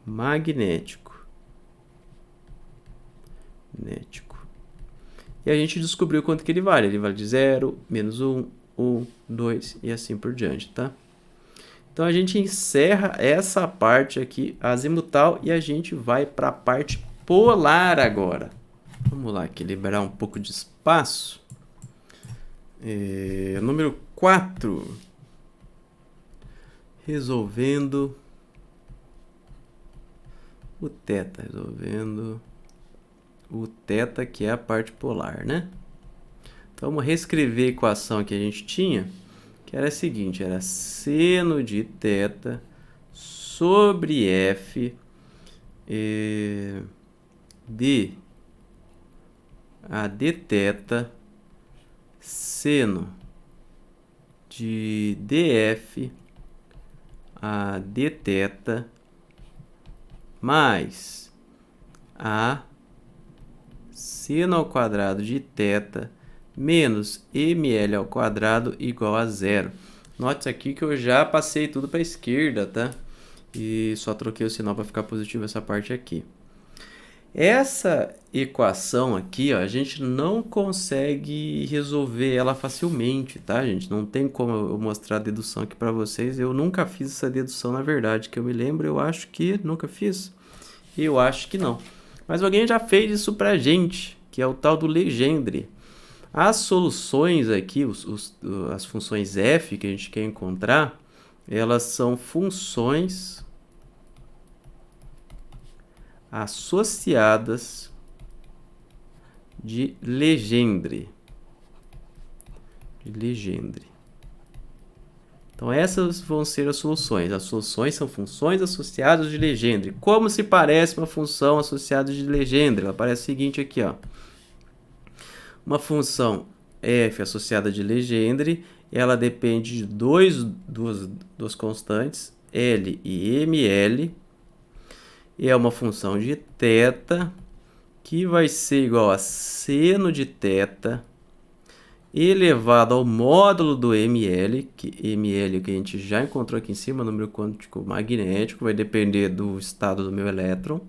S1: magnético. E a gente descobriu quanto que ele vale. Ele vale de 0, menos 1, 1, 2 e assim por diante, tá? Então a gente encerra essa parte aqui azimutal e a gente vai para a parte polar agora. Vamos lá, equilibrar um pouco de espaço. Número 4. Resolvendo o θ. Resolvendo o θ, que é a parte polar, né? Então vamos reescrever a equação que a gente tinha, que era a seguinte, era seno de θ sobre f de a dθ seno de df a dθ mais a seno ao quadrado de θ menos ml ao quadrado igual a 0. Note aqui que eu já passei tudo para a esquerda, tá? E só troquei o sinal para ficar positivo essa parte aqui. Essa equação aqui, ó, a gente não consegue resolver ela facilmente, tá, gente? Não tem como eu mostrar a dedução aqui para vocês. Eu nunca fiz essa dedução, na verdade, que eu me lembro. Eu acho que nunca fiz. Eu acho que não. Mas alguém já fez isso pra gente, que é o tal do Legendre. As soluções aqui, as funções f que a gente quer encontrar, elas são funções associadas de Legendre. Então, essas vão ser as soluções. As soluções são funções associadas de Legendre. Como se parece uma função associada de Legendre? Ela parece o seguinte aqui, ó. Uma função f associada de Legendre, ela depende de duas constantes, L e ML. E é uma função de θ, que vai ser igual a seno de θ elevado ao módulo do ml, que ml que a gente já encontrou aqui em cima, número quântico magnético, vai depender do estado do meu elétron,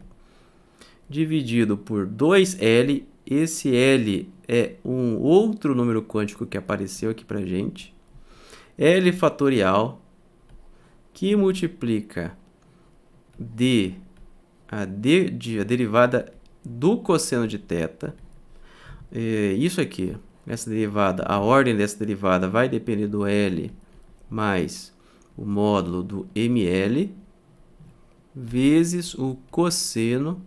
S1: dividido por 2L. Esse L é um outro número quântico que apareceu aqui pra gente, L fatorial, que multiplica a derivada do cosseno de θ. Isso aqui, essa derivada, a ordem dessa derivada vai depender do L mais o módulo do ml vezes o cosseno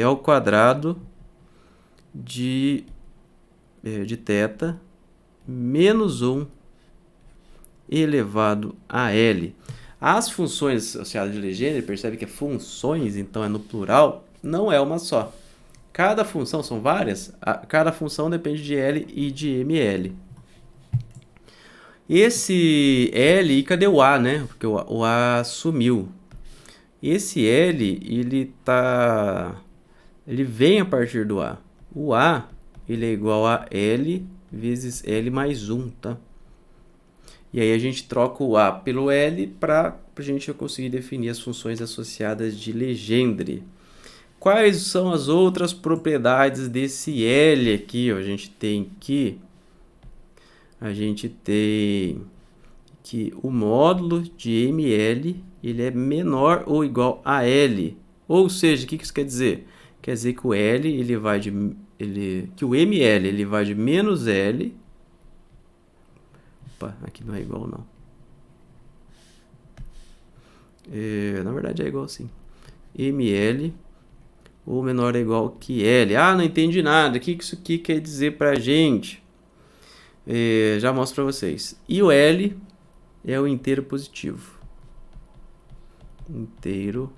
S1: ao quadrado de θ menos 1 elevado a L. As funções associadas de Legendre, percebe que é funções, então é no plural, não é uma só. Cada função, são várias, cada função depende de L e de ML. Esse L, cadê o A, né? Porque o A sumiu. Esse L, ele vem a partir do A. O A, ele é igual a L vezes L mais 1, tá? E aí a gente troca o A pelo L para a gente conseguir definir as funções associadas de Legendre. Quais são as outras propriedades desse L aqui? Ó? A gente tem que o módulo de ml ele é menor ou igual a L. Ou seja, o que isso quer dizer? Quer dizer que o L ele vai de que o ml ele vai de menos L. Opa, aqui não é igual não. Na verdade é igual sim. ml ou menor ou igual que L. Ah, não entendi nada. O que isso aqui quer dizer pra gente? Já mostro para vocês. E o L é o inteiro positivo. Inteiro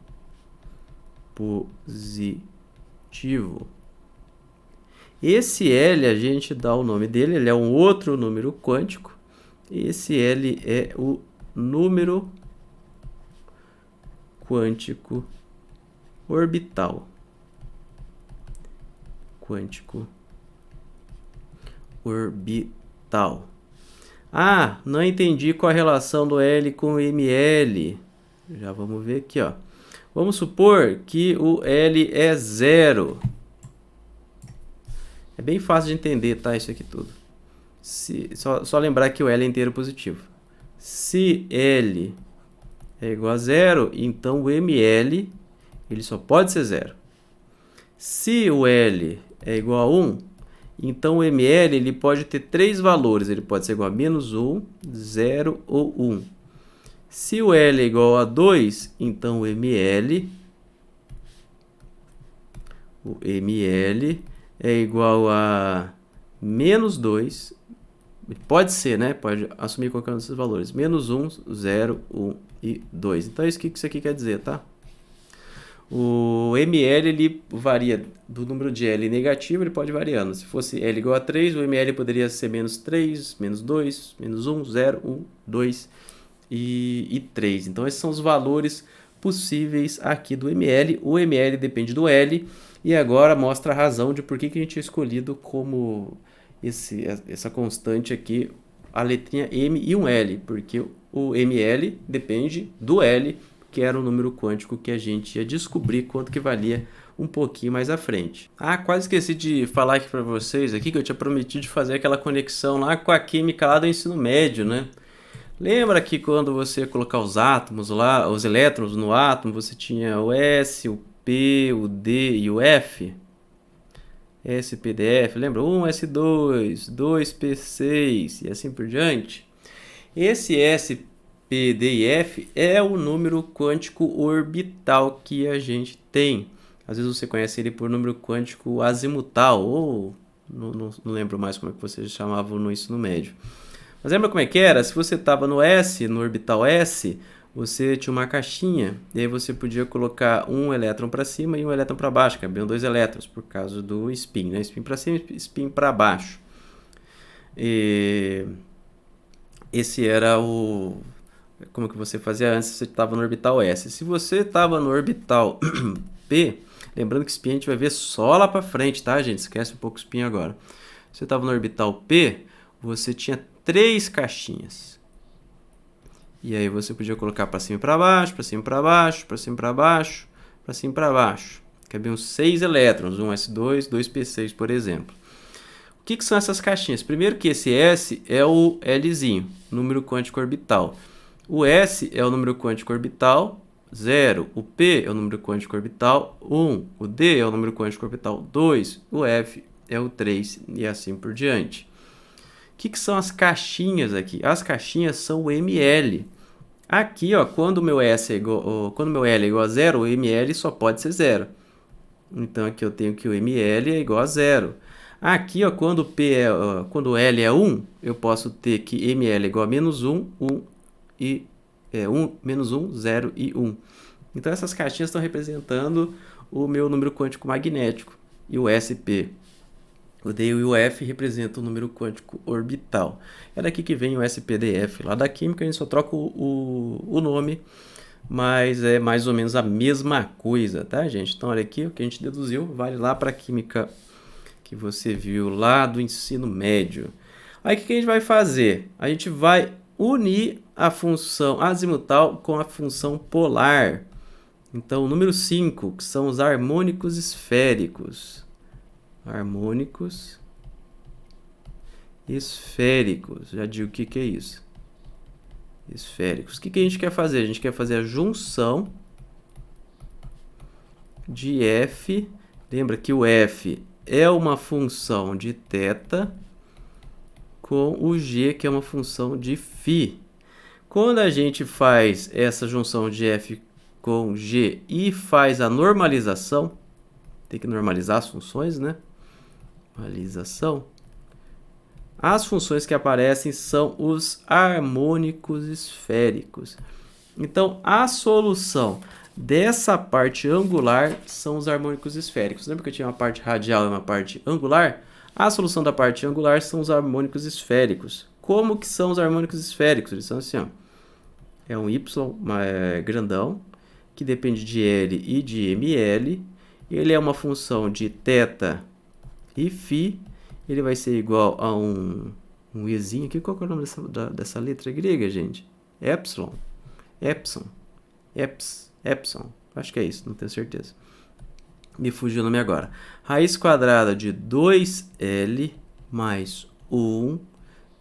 S1: positivo. Esse L, a gente dá o nome dele, ele é um outro número quântico. Esse L é o número quântico orbital. Quântico orbital. Ah, não entendi qual a relação do L com o ml. Já vamos ver aqui, ó. Vamos supor que o L é 0. É bem fácil de entender, tá? Isso aqui tudo. Só lembrar que o L é inteiro positivo. Se L é igual a 0, então o ml ele só pode ser 0. Se o L é igual a 1, então o ml ele pode ter 3 valores. Ele pode ser igual a menos 1, 0 ou 1. Se o L é igual a 2, então o ml é igual a menos 2. Pode ser, né? Pode assumir qualquer um desses valores. Menos 1, 0, 1 e 2. Então é isso que isso aqui quer dizer, tá? O ml ele varia do número de L negativo, ele pode variando. Se fosse L igual a 3, o ml poderia ser menos 3, menos 2, menos 1, 0, 1, 2 e 3. Então esses são os valores possíveis aqui do ml. O ml depende do L. E agora mostra a razão de por que a gente tinha escolhido como essa constante aqui, a letrinha M e um L. Porque o ml depende do L, que era o número quântico que a gente ia descobrir quanto que valia um pouquinho mais à frente. Ah, quase esqueci de falar aqui para vocês aqui que eu tinha prometido de fazer aquela conexão lá com a química lá do ensino médio, né? Lembra que quando você ia colocar os átomos lá, os elétrons no átomo, você tinha o S, o P, o D e o F? S, P, D, F, lembra? 1S2, 2P6 e assim por diante. Esse S, P, D e F é o número quântico orbital que a gente tem. Às vezes você conhece ele por número quântico azimutal, ou não lembro mais como é que vocês chamavam no ensino médio. Mas lembra como é que era? Se você estava no S, no orbital S, você tinha uma caixinha, e aí você podia colocar um elétron para cima e um elétron para baixo, cabiam 2 elétrons, por causa do spin, né? Spin para cima e spin para baixo. Esse era o... Como que você fazia antes se você estava no orbital S. Se você estava no orbital P, lembrando que spin a gente vai ver só lá para frente, tá, gente? Esquece um pouco o spin agora. Se você estava no orbital P, você tinha 3 caixinhas. E aí você podia colocar para cima e para baixo, para cima e para baixo, para cima e para baixo, para cima e para baixo. Cabiam 6 elétrons, 1s2, 2p6, por exemplo. O que são essas caixinhas? Primeiro que esse S é o Lzinho, número quântico orbital. O S é o número quântico orbital 0. O P é o número quântico orbital 1. O D é o número quântico orbital 2. O F é o 3 e assim por diante. O que são as caixinhas aqui? As caixinhas são o ml. Aqui, ó, quando o meu L é igual a 0, o ml só pode ser 0. Então aqui eu tenho que o ml é igual a 0. Aqui, ó, quando o L é 1, eu posso ter que ml é igual a menos 1, 1 e 1, menos 1, 0 e 1. Então essas caixinhas estão representando o meu número quântico magnético. E o SP, o D e o F representam o número quântico orbital. É daqui que vem o SPDF. Lá da química a gente só troca o nome, mas é mais ou menos a mesma coisa, tá, gente? Então olha aqui, o que a gente deduziu vale lá para a química que você viu lá do ensino médio. Aí o que a gente vai fazer? A gente vai unir a função azimutal com a função polar. Então, o número 5, que são os harmônicos esféricos. Harmônicos esféricos. Já digo o que é isso. Esféricos. O que a gente quer fazer? A gente quer fazer a junção de f. Lembra que o f é uma função de θ com o g, que é uma função de φ. Quando a gente faz essa junção de f com g e faz a normalização, tem que normalizar as funções, né? Normalização. As funções que aparecem são os harmônicos esféricos. Então, a solução dessa parte angular são os harmônicos esféricos. Lembra que eu tinha uma parte radial e uma parte angular? A solução da parte angular são os harmônicos esféricos. Como que são os harmônicos esféricos? Eles são assim, ó. É um y grandão, que depende de L e de ML. Ele é uma função de θ e φ. Ele vai ser igual a um ezinho aqui. Qual que é o nome dessa letra grega, gente? Epsilon. Epsilon. Epsilon. Acho que é isso, não tenho certeza. Me fugiu o nome agora. Raiz quadrada de 2L mais 1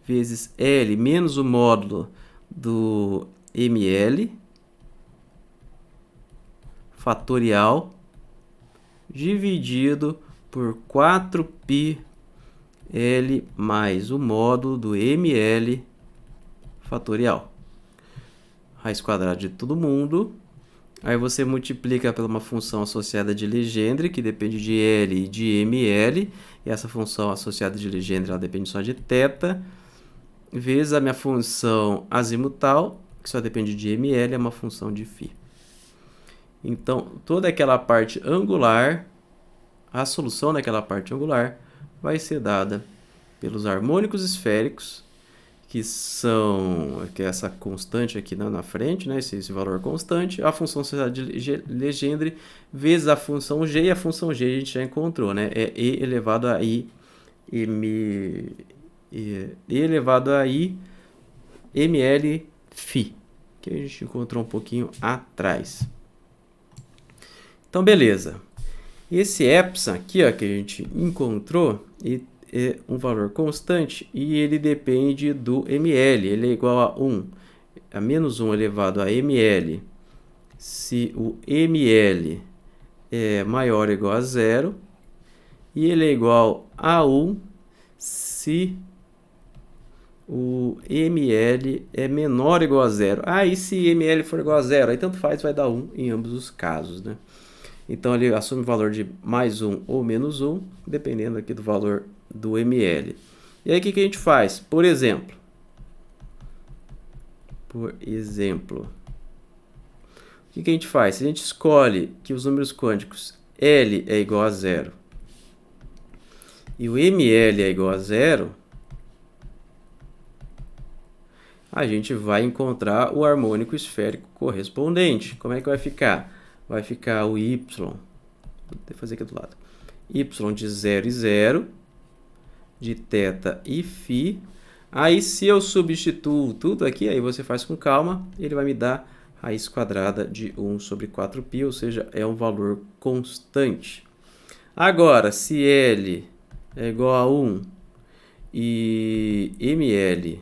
S1: vezes L menos o módulo do ML fatorial dividido por 4π L mais o módulo do ML fatorial. Raiz quadrada de todo mundo. Aí você multiplica por uma função associada de Legendre, que depende de L e de ML. E essa função associada de Legendre ela depende só de θ. Vezes a minha função azimutal, que só depende de ML, é uma função de φ. Então, toda aquela parte angular, a solução daquela parte angular vai ser dada pelos harmônicos esféricos, que é essa constante aqui na frente, né? esse valor constante, a função associada de Legendre, vezes a função g, e a função g a gente já encontrou, né? É e elevado a i, elevado a i ml φ, que a gente encontrou um pouquinho atrás. Então, beleza. Esse epsilon aqui, ó, que a gente encontrou, é um valor constante e ele depende do ml. Ele é igual a 1, a menos 1 elevado a ml, se o ml é maior ou igual a 0, e ele é igual a 1 se o ml é menor ou igual a 0. E se ml for igual a 0, aí tanto faz, vai dar 1 em ambos os casos, né? Então, ele assume o valor de mais 1 ou menos 1, dependendo aqui do valor do ml. E aí, o que a gente faz? Por exemplo, o que a gente faz? Se a gente escolhe que os números quânticos L é igual a 0 e o ml é igual a 0, a gente vai encontrar o harmônico esférico correspondente. Como é que vai ficar? Vai ficar o y, vou fazer aqui do lado, y de 0 e 0, de θ e φ. Aí, se eu substituo tudo aqui, aí você faz com calma, ele vai me dar raiz quadrada de 1 sobre 4π, ou seja, é um valor constante. Agora, se L é igual a 1 e ML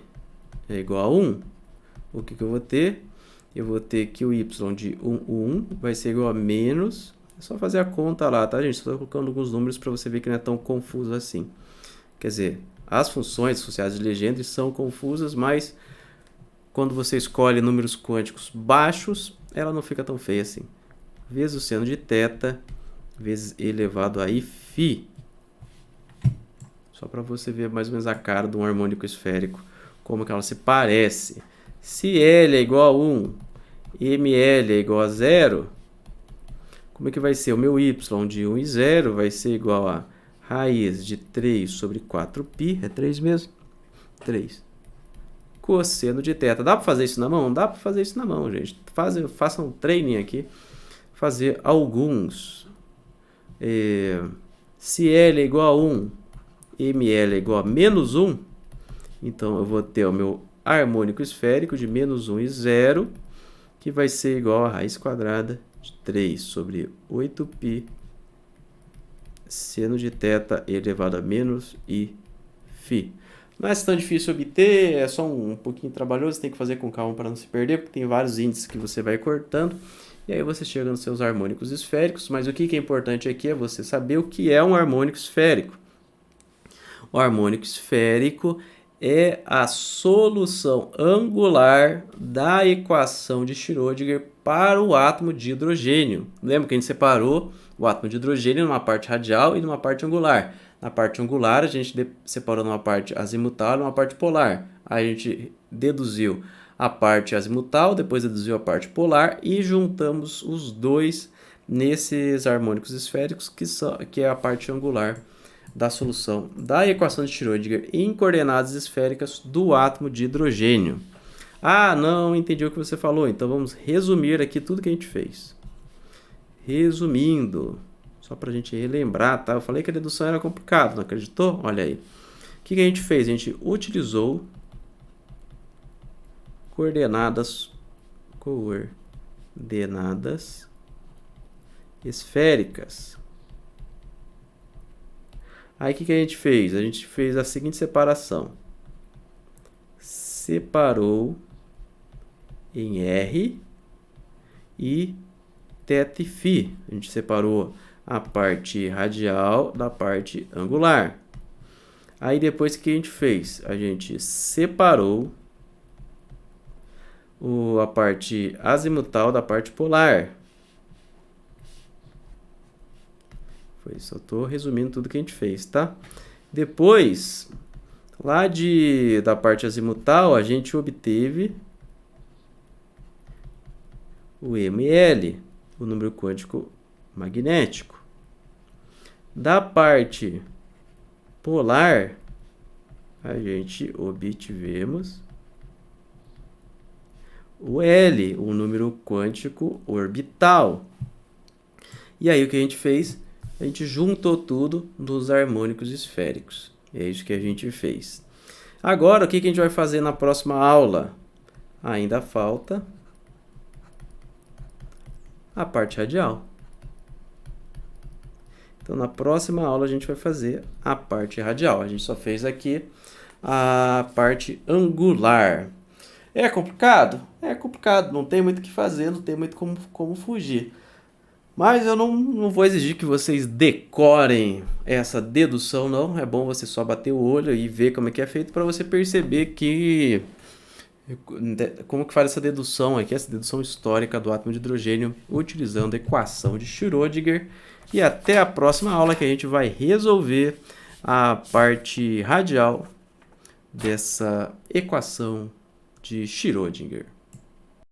S1: é igual a 1, o que eu vou ter? Eu vou ter que o y de 1 vai ser igual a menos... É só fazer a conta lá, tá, gente? Estou colocando alguns números para você ver que não é tão confuso assim. Quer dizer, as funções associadas de Legendre são confusas, mas quando você escolhe números quânticos baixos, ela não fica tão feia assim. Vezes o seno de θ, vezes elevado a i φ. Só para você ver mais ou menos a cara de um harmônico esférico, como que ela se parece. Se L é igual a 1 e ML é igual a 0, como é que vai ser? O meu y de 1 e 0 vai ser igual a raiz de 3 sobre 4π, é 3 mesmo? 3. Cosseno de θ. Dá para fazer isso na mão? Dá para fazer isso na mão, gente. Façam um treininho aqui. Fazer alguns. Se L é igual a 1, ML é igual a menos 1, então eu vou ter o meu harmônico esférico de menos 1 e 0, que vai ser igual a raiz quadrada de 3 sobre 8π seno de θ elevado a menos φ. Não é tão difícil obter, é só um pouquinho trabalhoso, tem que fazer com calma para não se perder, porque tem vários índices que você vai cortando, e aí você chega nos seus harmônicos esféricos, mas o que é importante aqui é você saber o que é um harmônico esférico. O harmônico esférico é a solução angular da equação de Schrödinger para o átomo de hidrogênio. Lembra que a gente separou o átomo de hidrogênio numa parte radial e numa parte angular. Na parte angular, a gente separou numa parte azimutal e numa parte polar. Aí a gente deduziu a parte azimutal, depois deduziu a parte polar e juntamos os dois nesses harmônicos esféricos, que é a parte angular da solução da equação de Schrödinger em coordenadas esféricas do átomo de hidrogênio. Ah, não entendi o que você falou, então vamos resumir aqui tudo que a gente fez. Resumindo, só para a gente relembrar, tá? Eu falei que a dedução era complicada, não acreditou? Olha aí. O que a gente fez? A gente utilizou coordenadas esféricas. Aí o que a gente fez? A gente fez a seguinte separação. Separou em R e θ e φ. A gente separou a parte radial da parte angular. Aí depois o que a gente fez? A gente separou a parte azimutal da parte polar. Foi isso, eu estou resumindo tudo que a gente fez, tá? Depois, lá da parte azimutal, a gente obteve o ml, o número quântico magnético. Da parte polar, a gente obtivemos o L, o número quântico orbital. E aí o que a gente fez? A gente juntou tudo nos harmônicos esféricos. É isso que a gente fez. Agora, o que a gente vai fazer na próxima aula? Ainda falta a parte radial. Então, na próxima aula, a gente vai fazer a parte radial. A gente só fez aqui a parte angular. É complicado? É complicado, não tem muito o que fazer, não tem muito como fugir. Mas eu não vou exigir que vocês decorem essa dedução, não. É bom você só bater o olho e ver como é que é feito para você perceber como que faz essa dedução aqui, essa dedução histórica do átomo de hidrogênio utilizando a equação de Schrödinger. E até a próxima aula que a gente vai resolver a parte radial dessa equação de Schrödinger.